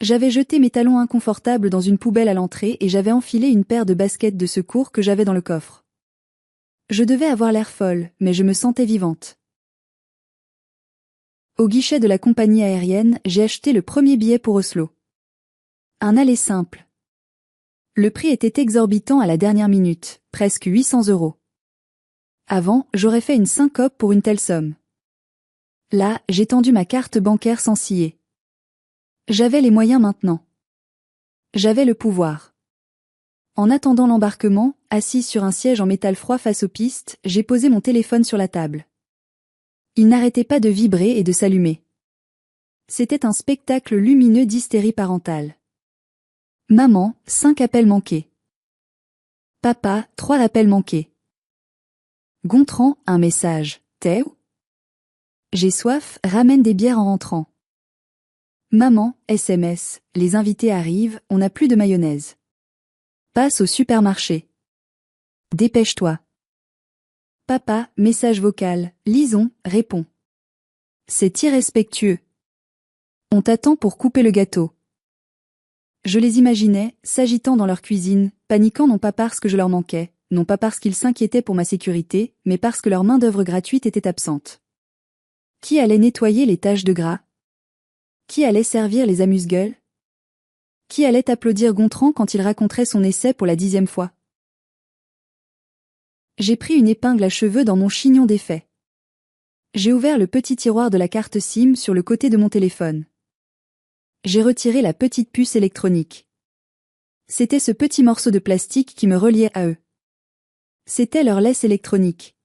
J'avais jeté mes talons inconfortables dans une poubelle à l'entrée et j'avais enfilé une paire de baskets de secours que j'avais dans le coffre. Je devais avoir l'air folle, mais je me sentais vivante. Au guichet de la compagnie aérienne, j'ai acheté le premier billet pour Oslo. Un aller simple. Le prix était exorbitant à la dernière minute, presque 800 €. Avant, j'aurais fait une syncope pour une telle somme. Là, j'ai tendu ma carte bancaire sans scier. J'avais les moyens maintenant. J'avais le pouvoir. En attendant l'embarquement, assise sur un siège en métal froid face aux pistes, j'ai posé mon téléphone sur la table. Il n'arrêtait pas de vibrer et de s'allumer. C'était un spectacle lumineux d'hystérie parentale. Maman, 5 appels manqués. Papa, 3 appels manqués. Gontran, un message. T'es où? J'ai soif, ramène des bières en rentrant. Maman, SMS, les invités arrivent, on n'a plus de mayonnaise. Passe au supermarché. Dépêche-toi. Papa, message vocal, lisons, réponds. C'est irrespectueux. On t'attend pour couper le gâteau. Je les imaginais, s'agitant dans leur cuisine, paniquant non pas parce que je leur manquais, non pas parce qu'ils s'inquiétaient pour ma sécurité, mais parce que leur main-d'œuvre gratuite était absente. Qui allait nettoyer les taches de gras? Qui allait servir les amuse-gueules? Qui allait applaudir Gontran quand il raconterait son essai pour la 10e fois? J'ai pris une épingle à cheveux dans mon chignon défait. J'ai ouvert le petit tiroir de la carte SIM sur le côté de mon téléphone. J'ai retiré la petite puce électronique. C'était ce petit morceau de plastique qui me reliait à eux. C'était leur laisse électronique.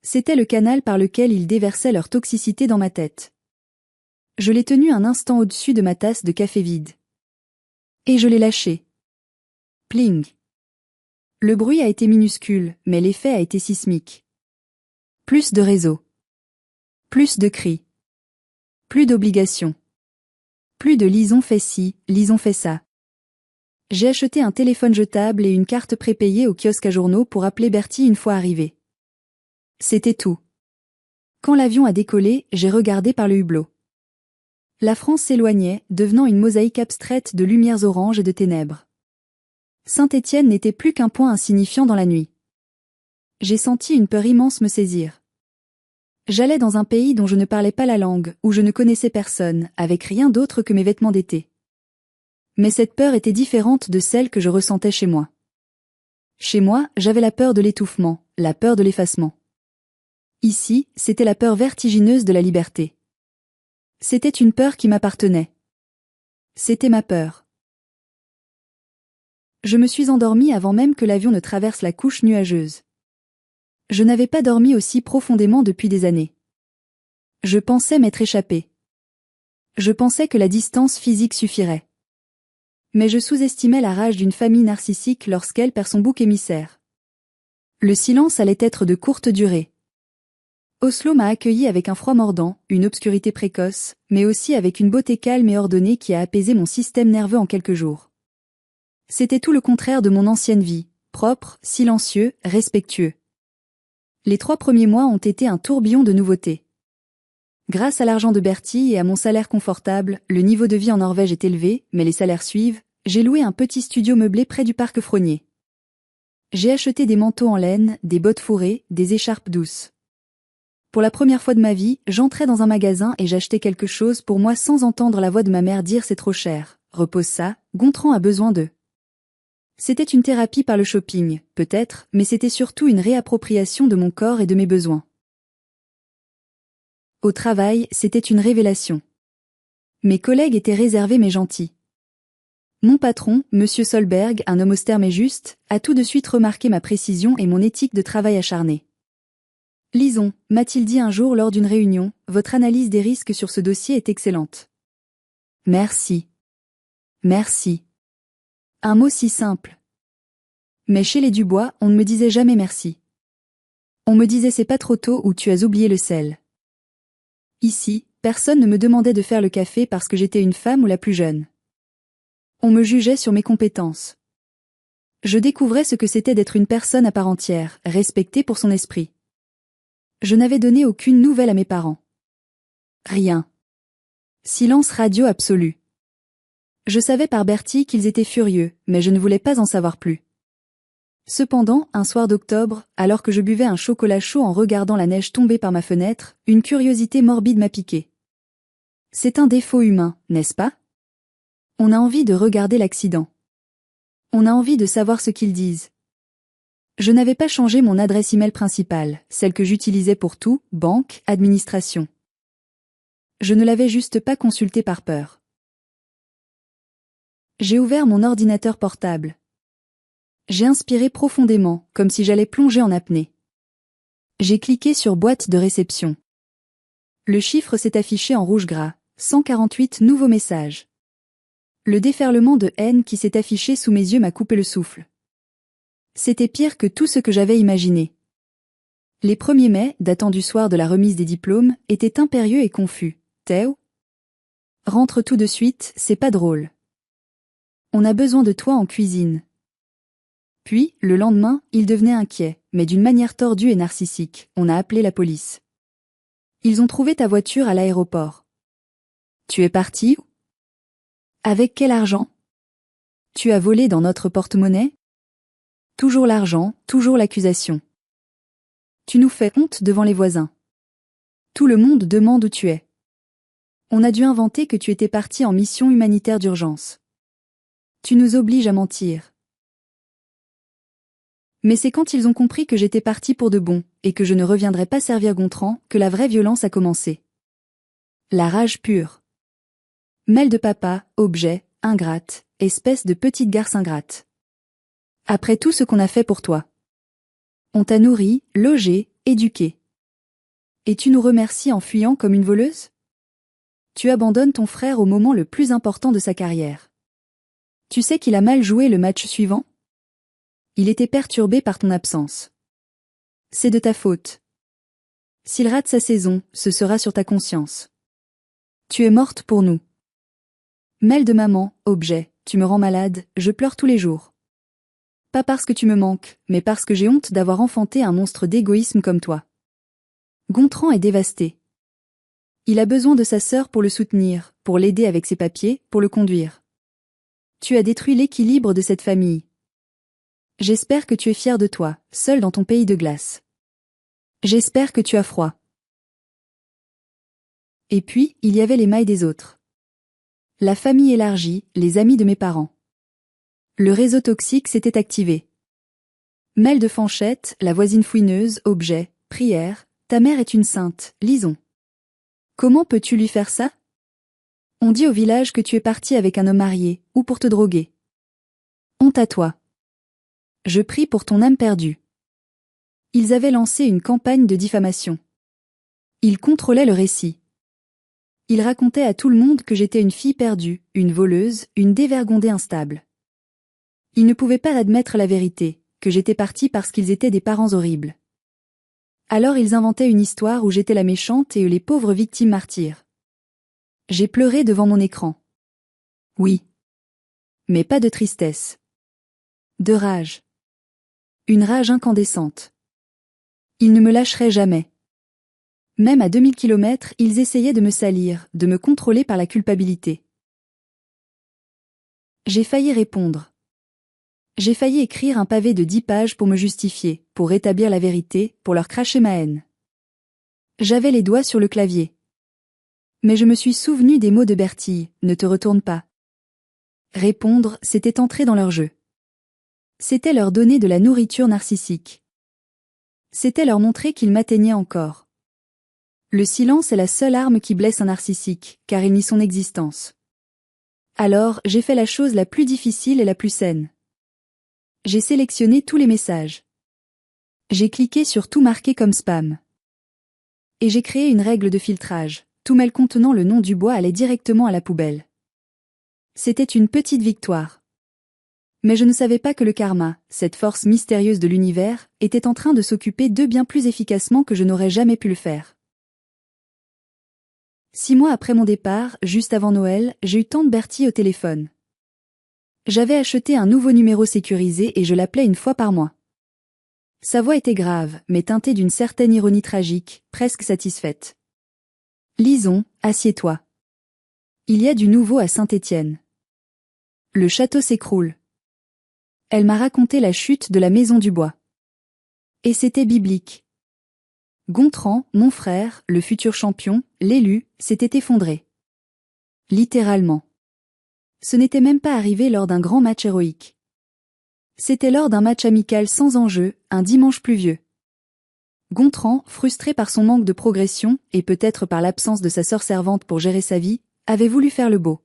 C'était le canal par lequel ils déversaient leur toxicité dans ma tête. Je l'ai tenu un instant au-dessus de ma tasse de café vide. Et je l'ai lâché. Pling. Le bruit a été minuscule, mais l'effet a été sismique. Plus de réseau. Plus de cris. Plus d'obligations. Plus de lisons fait ci, lisons fait ça. J'ai acheté un téléphone jetable et une carte prépayée au kiosque à journaux pour appeler Bertie une fois arrivé. C'était tout. Quand l'avion a décollé, j'ai regardé par le hublot. La France s'éloignait, devenant une mosaïque abstraite de lumières oranges et de ténèbres. Saint-Étienne n'était plus qu'un point insignifiant dans la nuit. J'ai senti une peur immense me saisir. J'allais dans un pays dont je ne parlais pas la langue, où je ne connaissais personne, avec rien d'autre que mes vêtements d'été. Mais cette peur était différente de celle que je ressentais chez moi. Chez moi, j'avais la peur de l'étouffement, la peur de l'effacement. Ici, c'était la peur vertigineuse de la liberté. C'était une peur qui m'appartenait. C'était ma peur. Je me suis endormie avant même que l'avion ne traverse la couche nuageuse. Je n'avais pas dormi aussi profondément depuis des années. Je pensais m'être échappée. Je pensais que la distance physique suffirait. Mais je sous-estimais la rage d'une famille narcissique lorsqu'elle perd son bouc émissaire. Le silence allait être de courte durée. Oslo m'a accueilli avec un froid mordant, une obscurité précoce, mais aussi avec une beauté calme et ordonnée qui a apaisé mon système nerveux en quelques jours. C'était tout le contraire de mon ancienne vie, propre, silencieux, respectueux. Les 3 premiers mois ont été un tourbillon de nouveautés. Grâce à l'argent de Bertie et à mon salaire confortable, le niveau de vie en Norvège est élevé, mais les salaires suivent, j'ai loué un petit studio meublé près du parc Frognier. J'ai acheté des manteaux en laine, des bottes fourrées, des écharpes douces. Pour la première fois de ma vie, j'entrais dans un magasin et j'achetais quelque chose pour moi sans entendre la voix de ma mère dire c'est trop cher, repose ça, Gontran a besoin d'eux. C'était une thérapie par le shopping, peut-être, mais c'était surtout une réappropriation de mon corps et de mes besoins. Au travail, c'était une révélation. Mes collègues étaient réservés mais gentils. Mon patron, Monsieur Solberg, un homme austère mais juste, a tout de suite remarqué ma précision et mon éthique de travail acharnée. Lisons, m'a-t-il dit un jour lors d'une réunion, votre analyse des risques sur ce dossier est excellente. Merci. Merci. Un mot si simple. Mais chez les Dubois, on ne me disait jamais merci. On me disait c'est pas trop tôt ou tu as oublié le sel. Ici, personne ne me demandait de faire le café parce que j'étais une femme ou la plus jeune. On me jugeait sur mes compétences. Je découvrais ce que c'était d'être une personne à part entière, respectée pour son esprit. Je n'avais donné aucune nouvelle à mes parents. Rien. Silence radio absolu. Je savais par Bertie qu'ils étaient furieux, mais je ne voulais pas en savoir plus. Cependant, un soir d'octobre, alors que je buvais un chocolat chaud en regardant la neige tomber par ma fenêtre, une curiosité morbide m'a piqué. C'est un défaut humain, n'est-ce pas? On a envie de regarder l'accident. On a envie de savoir ce qu'ils disent. Je n'avais pas changé mon adresse email principale, celle que j'utilisais pour tout, banque, administration. Je ne l'avais juste pas consultée par peur. J'ai ouvert mon ordinateur portable. J'ai inspiré profondément, comme si j'allais plonger en apnée. J'ai cliqué sur boîte de réception. Le chiffre s'est affiché en rouge gras, 148 nouveaux messages. Le déferlement de haine qui s'est affiché sous mes yeux m'a coupé le souffle. C'était pire que tout ce que j'avais imaginé. Les 1er mai, datant du soir de la remise des diplômes, étaient impérieux et confus. Théo? Rentre tout de suite, c'est pas drôle. On a besoin de toi en cuisine. Puis, le lendemain, il devenait inquiet, mais d'une manière tordue et narcissique. On a appelé la police. Ils ont trouvé ta voiture à l'aéroport. Tu es parti où? Avec quel argent? Tu as volé dans notre porte-monnaie? Toujours l'argent, toujours l'accusation. Tu nous fais honte devant les voisins. Tout le monde demande où tu es. On a dû inventer que tu étais parti en mission humanitaire d'urgence. Tu nous obliges à mentir. Mais c'est quand ils ont compris que j'étais parti pour de bon, et que je ne reviendrais pas servir Gontran, que la vraie violence a commencé. La rage pure. Mêle de papa, objet, ingrate, espèce de petite garce ingrate. Après tout ce qu'on a fait pour toi. On t'a nourri, logé, éduqué. Et tu nous remercies en fuyant comme une voleuse? Tu abandonnes ton frère au moment le plus important de sa carrière. Tu sais qu'il a mal joué le match suivant? Il était perturbé par ton absence. C'est de ta faute. S'il rate sa saison, ce sera sur ta conscience. Tu es morte pour nous. Mêle de maman, objet, tu me rends malade, je pleure tous les jours. Pas parce que tu me manques, mais parce que j'ai honte d'avoir enfanté un monstre d'égoïsme comme toi. Gontran est dévasté. Il a besoin de sa sœur pour le soutenir, pour l'aider avec ses papiers, pour le conduire. Tu as détruit l'équilibre de cette famille. J'espère que tu es fier de toi, seul dans ton pays de glace. J'espère que tu as froid. Et puis, il y avait les mailles des autres. La famille élargie, les amis de mes parents. Le réseau toxique s'était activé. Mail de Fanchette, la voisine fouineuse, objet, prière, ta mère est une sainte, lisons. Comment peux-tu lui faire ça? On dit au village que tu es parti avec un homme marié, ou pour te droguer. Honte à toi. Je prie pour ton âme perdue. Ils avaient lancé une campagne de diffamation. Ils contrôlaient le récit. Ils racontaient à tout le monde que j'étais une fille perdue, une voleuse, une dévergondée instable. Ils ne pouvaient pas admettre la vérité, que j'étais partie parce qu'ils étaient des parents horribles. Alors ils inventaient une histoire où j'étais la méchante et eux les pauvres victimes martyrs. J'ai pleuré devant mon écran. Oui. Mais pas de tristesse. De rage. Une rage incandescente. Ils ne me lâcheraient jamais. Même à 2000 kilomètres, ils essayaient de me salir, de me contrôler par la culpabilité. J'ai failli répondre. J'ai failli écrire un pavé de 10 pages pour me justifier, pour rétablir la vérité, pour leur cracher ma haine. J'avais les doigts sur le clavier. Mais je me suis souvenu des mots de Bertille, ne te retourne pas. Répondre, c'était entrer dans leur jeu. C'était leur donner de la nourriture narcissique. C'était leur montrer qu'ils m'atteignaient encore. Le silence est la seule arme qui blesse un narcissique, car il nie son existence. Alors, j'ai fait la chose la plus difficile et la plus saine. J'ai sélectionné tous les messages. J'ai cliqué sur tout marqué comme spam. Et j'ai créé une règle de filtrage. Tout mail contenant le nom du bois allait directement à la poubelle. C'était une petite victoire. Mais je ne savais pas que le karma, cette force mystérieuse de l'univers, était en train de s'occuper d'eux bien plus efficacement que je n'aurais jamais pu le faire. 6 mois après mon départ, juste avant Noël, j'ai eu tante Bertie au téléphone. J'avais acheté un nouveau numéro sécurisé et je l'appelais une fois par mois. Sa voix était grave, mais teintée d'une certaine ironie tragique, presque satisfaite. Lison, assieds-toi. Il y a du nouveau à Saint-Étienne. Le château s'écroule. Elle m'a raconté la chute de la Maison du Bois. Et c'était biblique. Gontran, mon frère, le futur champion, l'élu, s'était effondré. Littéralement. Ce n'était même pas arrivé lors d'un grand match héroïque. C'était lors d'un match amical sans enjeu, un dimanche pluvieux. Gontran, frustré par son manque de progression, et peut-être par l'absence de sa sœur servante pour gérer sa vie, avait voulu faire le beau.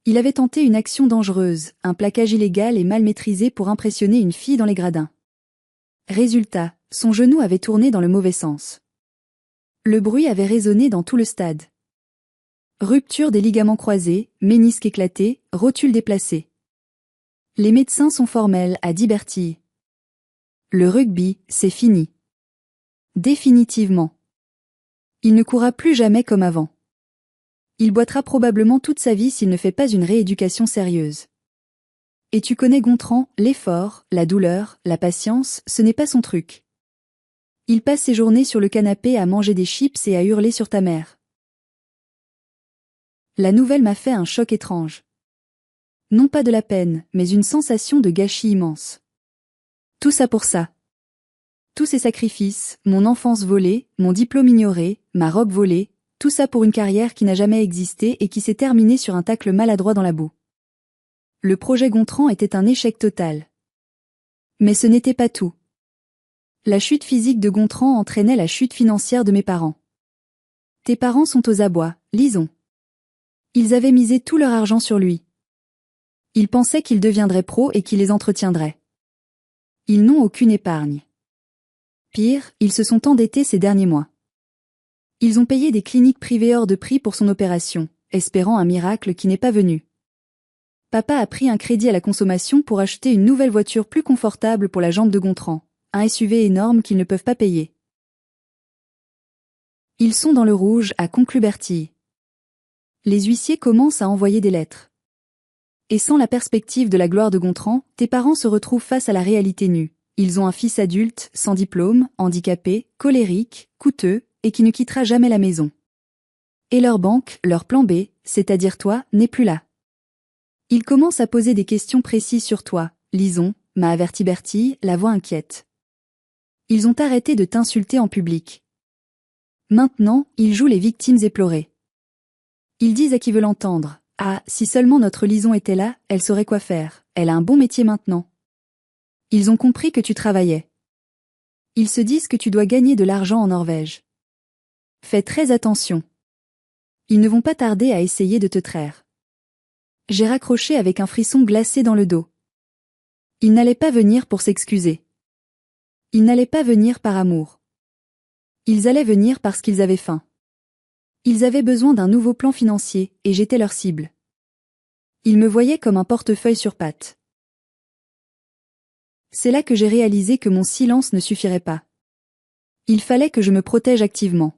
Il avait tenté une action dangereuse, un plaquage illégal et mal maîtrisé pour impressionner une fille dans les gradins. Résultat, son genou avait tourné dans le mauvais sens. Le bruit avait résonné dans tout le stade. Rupture des ligaments croisés, ménisque éclaté, rotule déplacée. Les médecins sont formels, a dit Bertille. Le rugby, c'est fini. Définitivement. Il ne courra plus jamais comme avant. Il boitera probablement toute sa vie s'il ne fait pas une rééducation sérieuse. Et tu connais Gontran, l'effort, la douleur, la patience, ce n'est pas son truc. Il passe ses journées sur le canapé à manger des chips et à hurler sur ta mère. La nouvelle m'a fait un choc étrange. Non pas de la peine, mais une sensation de gâchis immense. Tout ça pour ça. Tous ces sacrifices, mon enfance volée, mon diplôme ignoré, ma robe volée, tout ça pour une carrière qui n'a jamais existé et qui s'est terminée sur un tacle maladroit dans la boue. Le projet Gontran était un échec total. Mais ce n'était pas tout. La chute physique de Gontran entraînait la chute financière de mes parents. Tes parents sont aux abois, Lison. Ils avaient misé tout leur argent sur lui. Ils pensaient qu'il deviendrait pro et qu'il les entretiendrait. Ils n'ont aucune épargne. Pire, ils se sont endettés ces derniers mois. Ils ont payé des cliniques privées hors de prix pour son opération, espérant un miracle qui n'est pas venu. Papa a pris un crédit à la consommation pour acheter une nouvelle voiture plus confortable pour la jambe de Gontran, un SUV énorme qu'ils ne peuvent pas payer. Ils sont dans le rouge, a conclu Bertille. Les huissiers commencent à envoyer des lettres. Et sans la perspective de la gloire de Gontran, tes parents se retrouvent face à la réalité nue. Ils ont un fils adulte, sans diplôme, handicapé, colérique, coûteux, et qui ne quittera jamais la maison. Et leur banque, leur plan B, c'est-à-dire toi, n'est plus là. Ils commencent à poser des questions précises sur toi, Lison, m'a averti Bertille, la voix inquiète. Ils ont arrêté de t'insulter en public. Maintenant, ils jouent les victimes éplorées. Ils disent à qui veut l'entendre, « Ah, si seulement notre Lison était là, elle saurait quoi faire, elle a un bon métier maintenant. » Ils ont compris que tu travaillais. Ils se disent que tu dois gagner de l'argent en Norvège. Fais très attention. Ils ne vont pas tarder à essayer de te traire. J'ai raccroché avec un frisson glacé dans le dos. Ils n'allaient pas venir pour s'excuser. Ils n'allaient pas venir par amour. Ils allaient venir parce qu'ils avaient faim. Ils avaient besoin d'un nouveau plan financier, et j'étais leur cible. Ils me voyaient comme un portefeuille sur pattes. C'est là que j'ai réalisé que mon silence ne suffirait pas. Il fallait que je me protège activement.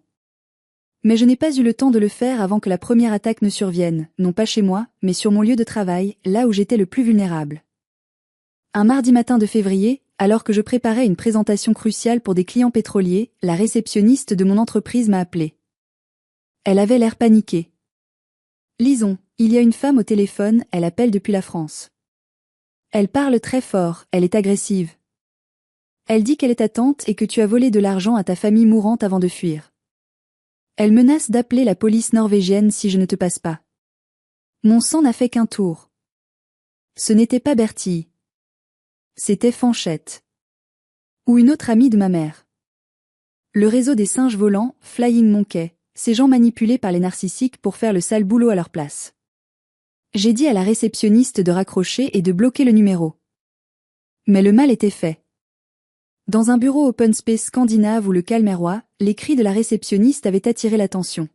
Mais je n'ai pas eu le temps de le faire avant que la première attaque ne survienne, non pas chez moi, mais sur mon lieu de travail, là où j'étais le plus vulnérable. Un mardi matin de février, alors que je préparais une présentation cruciale pour des clients pétroliers, la réceptionniste de mon entreprise m'a appelé. Elle avait l'air paniquée. « Lison, il y a une femme au téléphone, elle appelle depuis la France. Elle parle très fort, elle est agressive. Elle dit qu'elle est ta tante et que tu as volé de l'argent à ta famille mourante avant de fuir. Elle menace d'appeler la police norvégienne si je ne te passe pas. » Mon sang n'a fait qu'un tour. Ce n'était pas Bertille. C'était Fanchette. Ou une autre amie de ma mère. Le réseau des singes volants, Flying Monkey, ces gens manipulés par les narcissiques pour faire le sale boulot à leur place. J'ai dit à la réceptionniste de raccrocher et de bloquer le numéro. Mais le mal était fait. Dans un bureau open space scandinave où le calme est roi, les cris de la réceptionniste avaient attiré l'attention.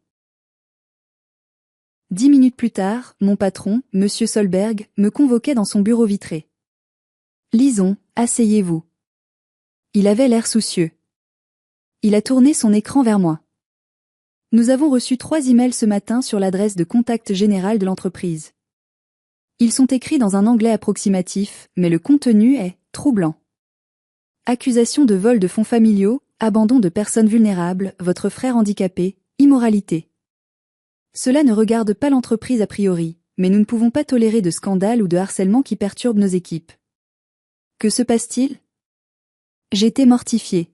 10 minutes plus tard, mon patron, Monsieur Solberg, me convoquait dans son bureau vitré. « Lison, asseyez-vous. » Il avait l'air soucieux. Il a tourné son écran vers moi. « Nous avons reçu 3 emails ce matin sur l'adresse de contact général de l'entreprise. Ils sont écrits dans un anglais approximatif, mais le contenu est troublant. Accusation de vol de fonds familiaux, abandon de personnes vulnérables, votre frère handicapé, immoralité. Cela ne regarde pas l'entreprise a priori, mais nous ne pouvons pas tolérer de scandales ou de harcèlement qui perturbent nos équipes. Que se passe-t-il ? J'étais mortifiée.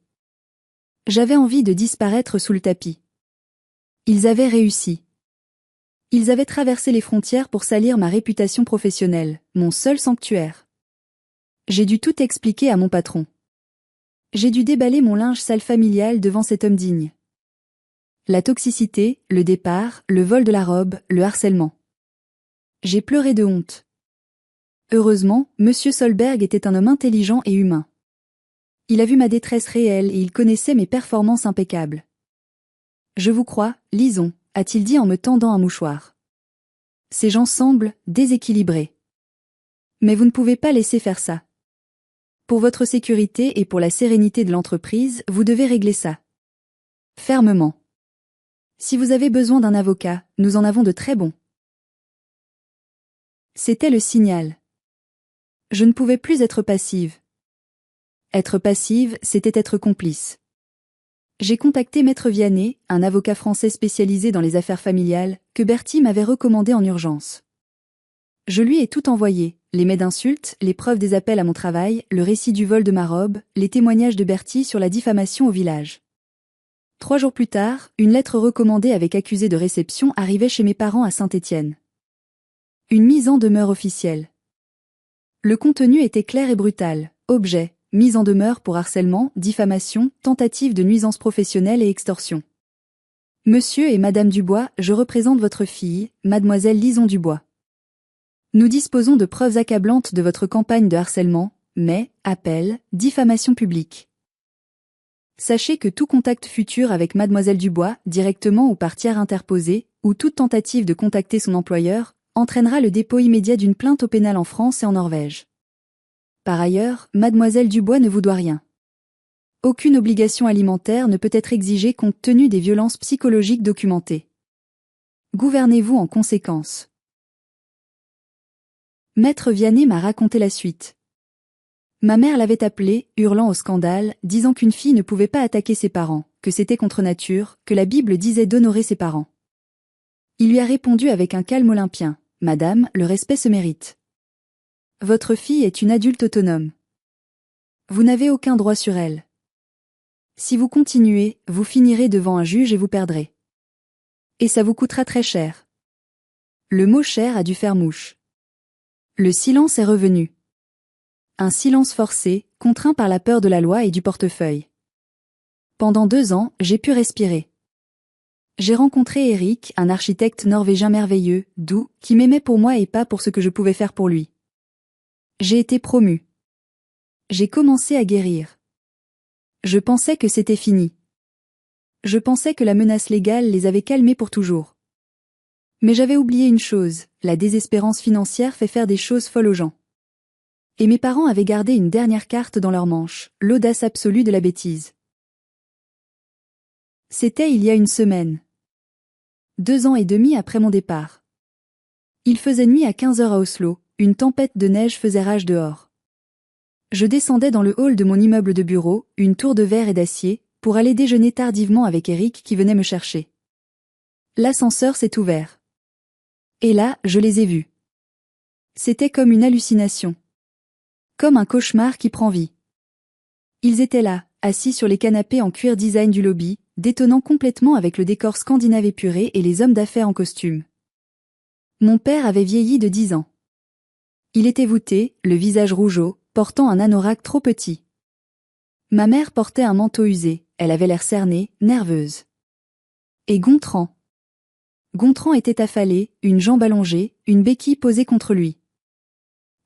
J'avais envie de disparaître sous le tapis. Ils avaient réussi. Ils avaient traversé les frontières pour salir ma réputation professionnelle, mon seul sanctuaire. J'ai dû tout expliquer à mon patron. J'ai dû déballer mon linge sale familial devant cet homme digne. La toxicité, le départ, le vol de la robe, le harcèlement. J'ai pleuré de honte. Heureusement, Monsieur Solberg était un homme intelligent et humain. Il a vu ma détresse réelle et il connaissait mes performances impeccables. Je vous crois, Lison, a-t-il dit en me tendant un mouchoir. Ces gens semblent déséquilibrés. Mais vous ne pouvez pas laisser faire ça. Pour votre sécurité et pour la sérénité de l'entreprise, vous devez régler ça. Fermement. Si vous avez besoin d'un avocat, nous en avons de très bons. C'était le signal. Je ne pouvais plus être passive. Être passive, c'était être complice. J'ai contacté Maître Vianney, un avocat français spécialisé dans les affaires familiales, que Bertie m'avait recommandé en urgence. Je lui ai tout envoyé, les mets d'insultes, les preuves des appels à mon travail, le récit du vol de ma robe, les témoignages de Bertie sur la diffamation au village. 3 jours plus tard, une lettre recommandée avec accusé de réception arrivait chez mes parents à Saint-Étienne. Une mise en demeure officielle. Le contenu était clair et brutal. Objet, mise en demeure pour harcèlement, diffamation, tentative de nuisance professionnelle et extorsion. Monsieur et Madame Dubois, je représente votre fille, Mademoiselle Lison Dubois. Nous disposons de preuves accablantes de votre campagne de harcèlement, mais, appel, diffamation publique. Sachez que tout contact futur avec Mademoiselle Dubois, directement ou par tiers interposé, ou toute tentative de contacter son employeur, entraînera le dépôt immédiat d'une plainte au pénal en France et en Norvège. Par ailleurs, Mademoiselle Dubois ne vous doit rien. Aucune obligation alimentaire ne peut être exigée compte tenu des violences psychologiques documentées. Gouvernez-vous en conséquence. Maître Vianney m'a raconté la suite. Ma mère l'avait appelé, hurlant au scandale, disant qu'une fille ne pouvait pas attaquer ses parents, que c'était contre nature, que la Bible disait d'honorer ses parents. Il lui a répondu avec un calme olympien. « Madame, le respect se mérite. Votre fille est une adulte autonome. Vous n'avez aucun droit sur elle. Si vous continuez, vous finirez devant un juge et vous perdrez. Et ça vous coûtera très cher. » Le mot cher a dû faire mouche. Le silence est revenu. Un silence forcé, contraint par la peur de la loi et du portefeuille. Pendant 2 ans, j'ai pu respirer. J'ai rencontré Eric, un architecte norvégien merveilleux, doux, qui m'aimait pour moi et pas pour ce que je pouvais faire pour lui. J'ai été promue. J'ai commencé à guérir. Je pensais que c'était fini. Je pensais que la menace légale les avait calmés pour toujours. Mais j'avais oublié une chose, la désespérance financière fait faire des choses folles aux gens. Et mes parents avaient gardé une dernière carte dans leur manche, l'audace absolue de la bêtise. C'était il y a une semaine. 2 ans et demi après mon départ. Il faisait nuit à 15 heures à Oslo, une tempête de neige faisait rage dehors. Je descendais dans le hall de mon immeuble de bureau, une tour de verre et d'acier, pour aller déjeuner tardivement avec Eric qui venait me chercher. L'ascenseur s'est ouvert. Et là, je les ai vus. C'était comme une hallucination. Comme un cauchemar qui prend vie. Ils étaient là, assis sur les canapés en cuir design du lobby, détonnant complètement avec le décor scandinave épuré et les hommes d'affaires en costume. Mon père avait vieilli de 10 ans. Il était voûté, le visage rougeau, portant un anorak trop petit. Ma mère portait un manteau usé, elle avait l'air cernée, nerveuse. Et Gontran. Gontran était affalé, une jambe allongée, une béquille posée contre lui.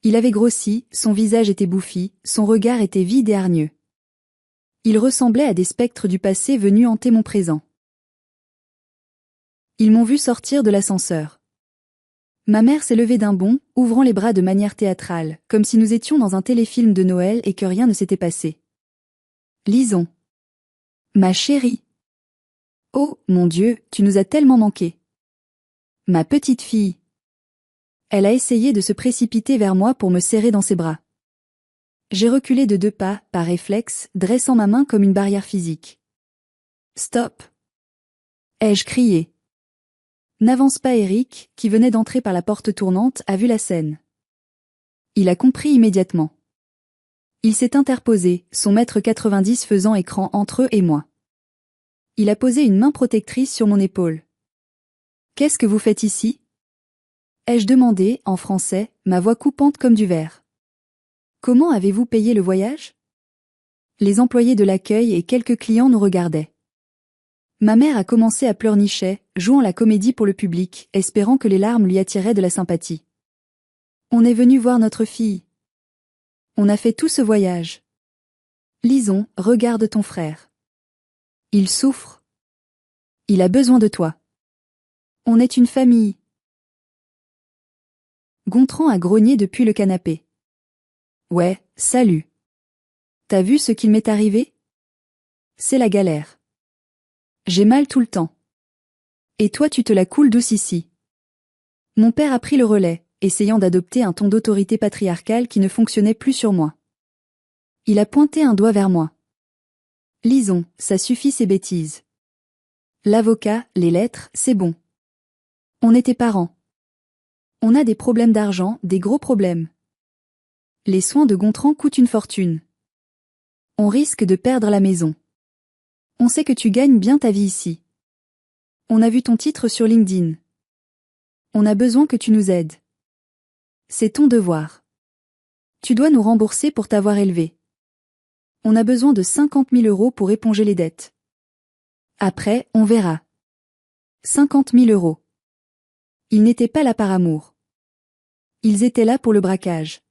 Il avait grossi, son visage était bouffi, son regard était vide et hargneux. Il ressemblait à des spectres du passé venus hanter mon présent. Ils m'ont vu sortir de l'ascenseur. Ma mère s'est levée d'un bond, ouvrant les bras de manière théâtrale, comme si nous étions dans un téléfilm de Noël et que rien ne s'était passé. Lison. Ma chérie. Oh, mon Dieu, tu nous as tellement manqué. Ma petite fille. Elle a essayé de se précipiter vers moi pour me serrer dans ses bras. J'ai reculé de 2 pas, par réflexe, dressant ma main comme une barrière physique. Stop. Ai-je crié. N'avance pas Eric, qui venait d'entrer par la porte tournante, a vu la scène. Il a compris immédiatement. Il s'est interposé, son mètre 90 faisant écran entre eux et moi. Il a posé une main protectrice sur mon épaule. Qu'est-ce que vous faites ici? Ai-je demandé, en français, ma voix coupante comme du verre. Comment avez-vous payé le voyage? Les employés de l'accueil et quelques clients nous regardaient. Ma mère a commencé à pleurnicher, jouant la comédie pour le public, espérant que les larmes lui attiraient de la sympathie. On est venu voir notre fille. On a fait tout ce voyage. Lison, regarde ton frère. Il souffre. Il a besoin de toi. On est une famille. Gontran a grogné depuis le canapé. Ouais, salut. T'as vu ce qu'il m'est arrivé? C'est la galère. J'ai mal tout le temps. Et toi tu te la coules douce ici. Mon père a pris le relais, essayant d'adopter un ton d'autorité patriarcale qui ne fonctionnait plus sur moi. Il a pointé un doigt vers moi. Lison, ça suffit ces bêtises. L'avocat, les lettres, c'est bon. On était parents. On a des problèmes d'argent, des gros problèmes. Les soins de Gontran coûtent une fortune. On risque de perdre la maison. On sait que tu gagnes bien ta vie ici. On a vu ton titre sur LinkedIn. On a besoin que tu nous aides. C'est ton devoir. Tu dois nous rembourser pour t'avoir élevé. On a besoin de 50 000 € pour éponger les dettes. Après, on verra. 50 000 €. Ils n'étaient pas là par amour. Ils étaient là pour le braquage.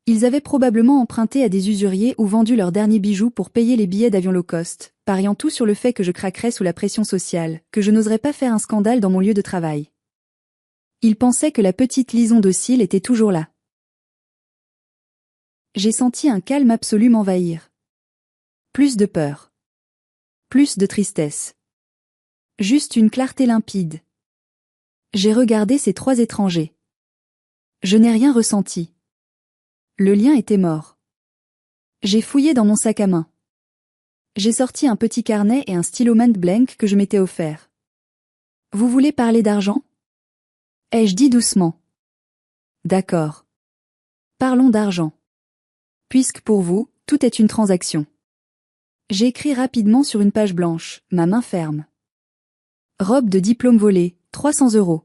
Ils avaient probablement emprunté à des usuriers ou vendu leurs derniers bijoux pour payer les billets d'avion low cost, pariant tout sur le fait que je craquerais sous la pression sociale, que je n'oserais pas faire un scandale dans mon lieu de travail. Ils pensaient que la petite Lison docile était toujours là. J'ai senti un calme absolu m'envahir. Plus de peur. Plus de tristesse. Juste une clarté limpide. J'ai regardé ces 3 étrangers. Je n'ai rien ressenti. Le lien était mort. J'ai fouillé dans mon sac à main. J'ai sorti un petit carnet et un stylo Mont Blanc que je m'étais offert. Vous voulez parler d'argent? Ai-je dit doucement. D'accord. Parlons d'argent. Puisque pour vous, tout est une transaction. J'ai écrit rapidement sur une page blanche, ma main ferme. Robe de diplôme volée, 300 €.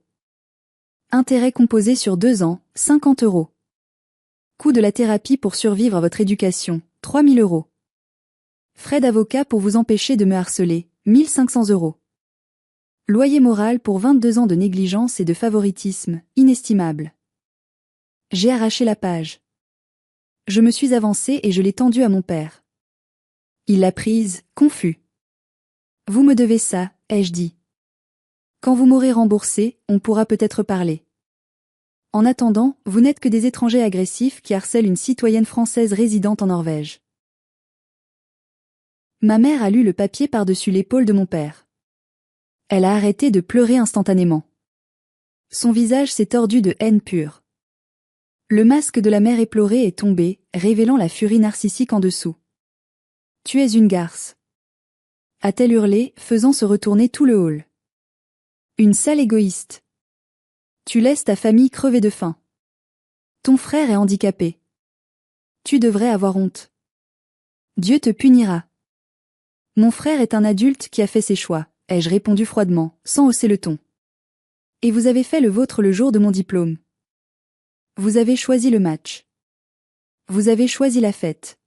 Intérêt composé sur 2 ans, 50 €. Coût de la thérapie pour survivre à votre éducation, 3 000 €. Frais d'avocat pour vous empêcher de me harceler, 1 500 €. Loyer moral pour 22 ans de négligence et de favoritisme, inestimable. J'ai arraché la page. Je me suis avancée et je l'ai tendue à mon père. Il l'a prise, confus. Vous me devez ça, ai-je dit. Quand vous m'aurez remboursé, on pourra peut-être parler. En attendant, vous n'êtes que des étrangers agressifs qui harcèlent une citoyenne française résidente en Norvège. Ma mère a lu le papier par-dessus l'épaule de mon père. Elle a arrêté de pleurer instantanément. Son visage s'est tordu de haine pure. Le masque de la mère éplorée est tombé, révélant la furie narcissique en dessous. Tu es une garce. A-t-elle hurlé, faisant se retourner tout le hall. Une sale égoïste. Tu laisses ta famille crever de faim. Ton frère est handicapé. Tu devrais avoir honte. Dieu te punira. Mon frère est un adulte qui a fait ses choix, ai-je répondu froidement, sans hausser le ton. Et vous avez fait le vôtre le jour de mon diplôme. Vous avez choisi le match. Vous avez choisi la fête.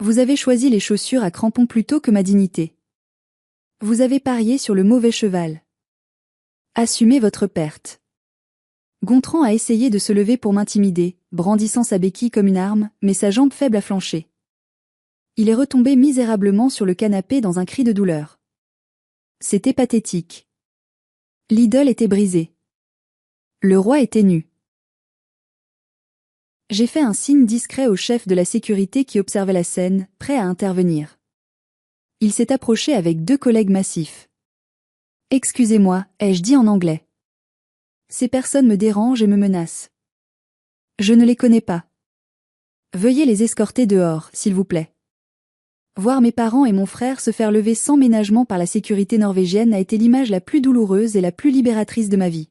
Vous avez choisi les chaussures à crampons plutôt que ma dignité. Vous avez parié sur le mauvais cheval. Assumez votre perte. Gontran a essayé de se lever pour m'intimider, brandissant sa béquille comme une arme, mais sa jambe faible a flanché. Il est retombé misérablement sur le canapé dans un cri de douleur. C'était pathétique. L'idole était brisée. Le roi était nu. J'ai fait un signe discret au chef de la sécurité qui observait la scène, prêt à intervenir. Il s'est approché avec 2 collègues massifs. « Excusez-moi » ai-je dit en anglais. « Ces personnes me dérangent et me menacent. Je ne les connais pas. Veuillez les escorter dehors, s'il vous plaît. » Voir mes parents et mon frère se faire lever sans ménagement par la sécurité norvégienne a été l'image la plus douloureuse et la plus libératrice de ma vie.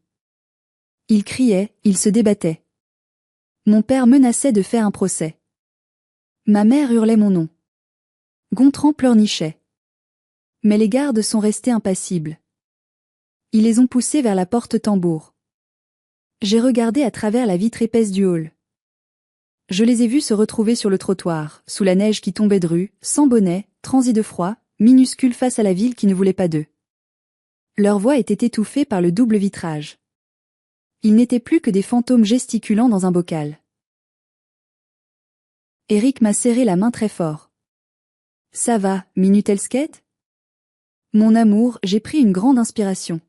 Ils criaient, ils se débattaient. Mon père menaçait de faire un procès. Ma mère hurlait mon nom. Gontran pleurnichait. Mais les gardes sont restés impassibles. Ils les ont poussés vers la porte-tambour. J'ai regardé à travers la vitre épaisse du hall. Je les ai vus se retrouver sur le trottoir, sous la neige qui tombait drue, sans bonnet, transis de froid, minuscules face à la ville qui ne voulait pas d'eux. Leur voix était étouffée par le double vitrage. Ils n'étaient plus que des fantômes gesticulant dans un bocal. Eric m'a serré la main très fort. « Ça va, Minutelsket ?» Mon amour, j'ai pris une grande inspiration.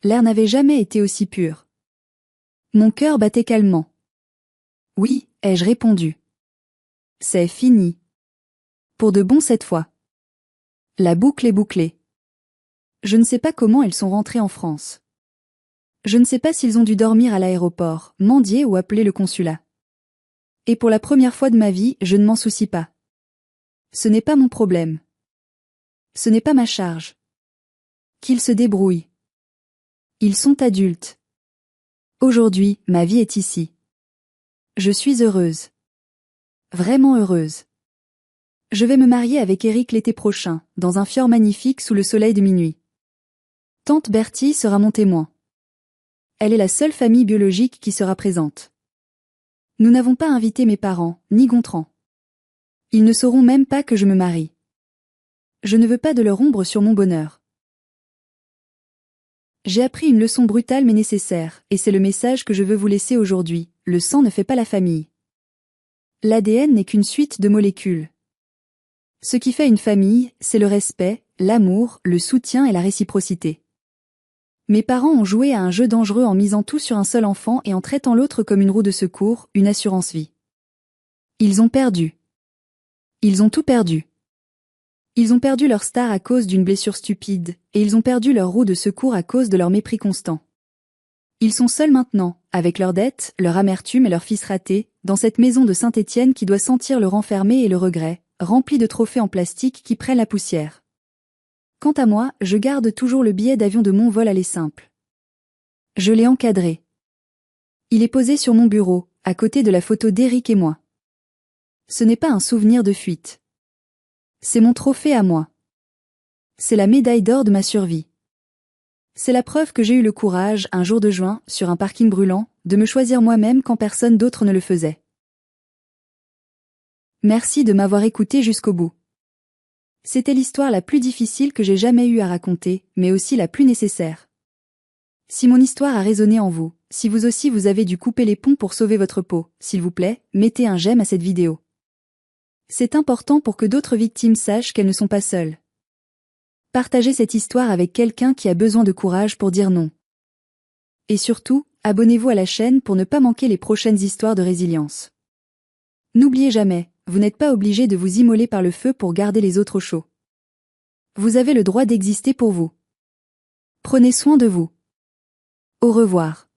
L'air n'avait jamais été aussi pur. Mon cœur battait calmement. « Oui », ai-je répondu. « C'est fini. Pour de bon cette fois. La boucle est bouclée. Je ne sais pas comment ils sont rentrés en France. Je ne sais pas s'ils ont dû dormir à l'aéroport, mendier ou appeler le consulat. Et pour la première fois de ma vie, je ne m'en soucie pas. Ce n'est pas mon problème. Ce n'est pas ma charge. Qu'ils se débrouillent. Ils sont adultes. Aujourd'hui, ma vie est ici. Je suis heureuse. Vraiment heureuse. Je vais me marier avec Eric l'été prochain, dans un fjord magnifique sous le soleil de minuit. Tante Bertie sera mon témoin. Elle est la seule famille biologique qui sera présente. Nous n'avons pas invité mes parents, ni Gontran. Ils ne sauront même pas que je me marie. Je ne veux pas de leur ombre sur mon bonheur. J'ai appris une leçon brutale mais nécessaire, et c'est le message que je veux vous laisser aujourd'hui. Le sang ne fait pas la famille. L'ADN n'est qu'une suite de molécules. Ce qui fait une famille, c'est le respect, l'amour, le soutien et la réciprocité. Mes parents ont joué à un jeu dangereux en misant tout sur un seul enfant et en traitant l'autre comme une roue de secours, une assurance vie. Ils ont perdu. Ils ont tout perdu. Ils ont perdu leur star à cause d'une blessure stupide, et ils ont perdu leur roue de secours à cause de leur mépris constant. Ils sont seuls maintenant, avec leurs dettes, leur amertume et leur fils raté, dans cette maison de Saint-Étienne qui doit sentir le renfermé et le regret, remplie de trophées en plastique qui prennent la poussière. Quant à moi, je garde toujours le billet d'avion de mon vol aller simple. Je l'ai encadré. Il est posé sur mon bureau, à côté de la photo d'Éric et moi. Ce n'est pas un souvenir de fuite. C'est mon trophée à moi. C'est la médaille d'or de ma survie. C'est la preuve que j'ai eu le courage, un jour de juin, sur un parking brûlant, de me choisir moi-même quand personne d'autre ne le faisait. Merci de m'avoir écouté jusqu'au bout. C'était l'histoire la plus difficile que j'ai jamais eu à raconter, mais aussi la plus nécessaire. Si mon histoire a résonné en vous, si vous aussi vous avez dû couper les ponts pour sauver votre peau, s'il vous plaît, mettez un j'aime à cette vidéo. C'est important pour que d'autres victimes sachent qu'elles ne sont pas seules. Partagez cette histoire avec quelqu'un qui a besoin de courage pour dire non. Et surtout, abonnez-vous à la chaîne pour ne pas manquer les prochaines histoires de résilience. N'oubliez jamais, vous n'êtes pas obligé de vous immoler par le feu pour garder les autres au chaud. Vous avez le droit d'exister pour vous. Prenez soin de vous. Au revoir.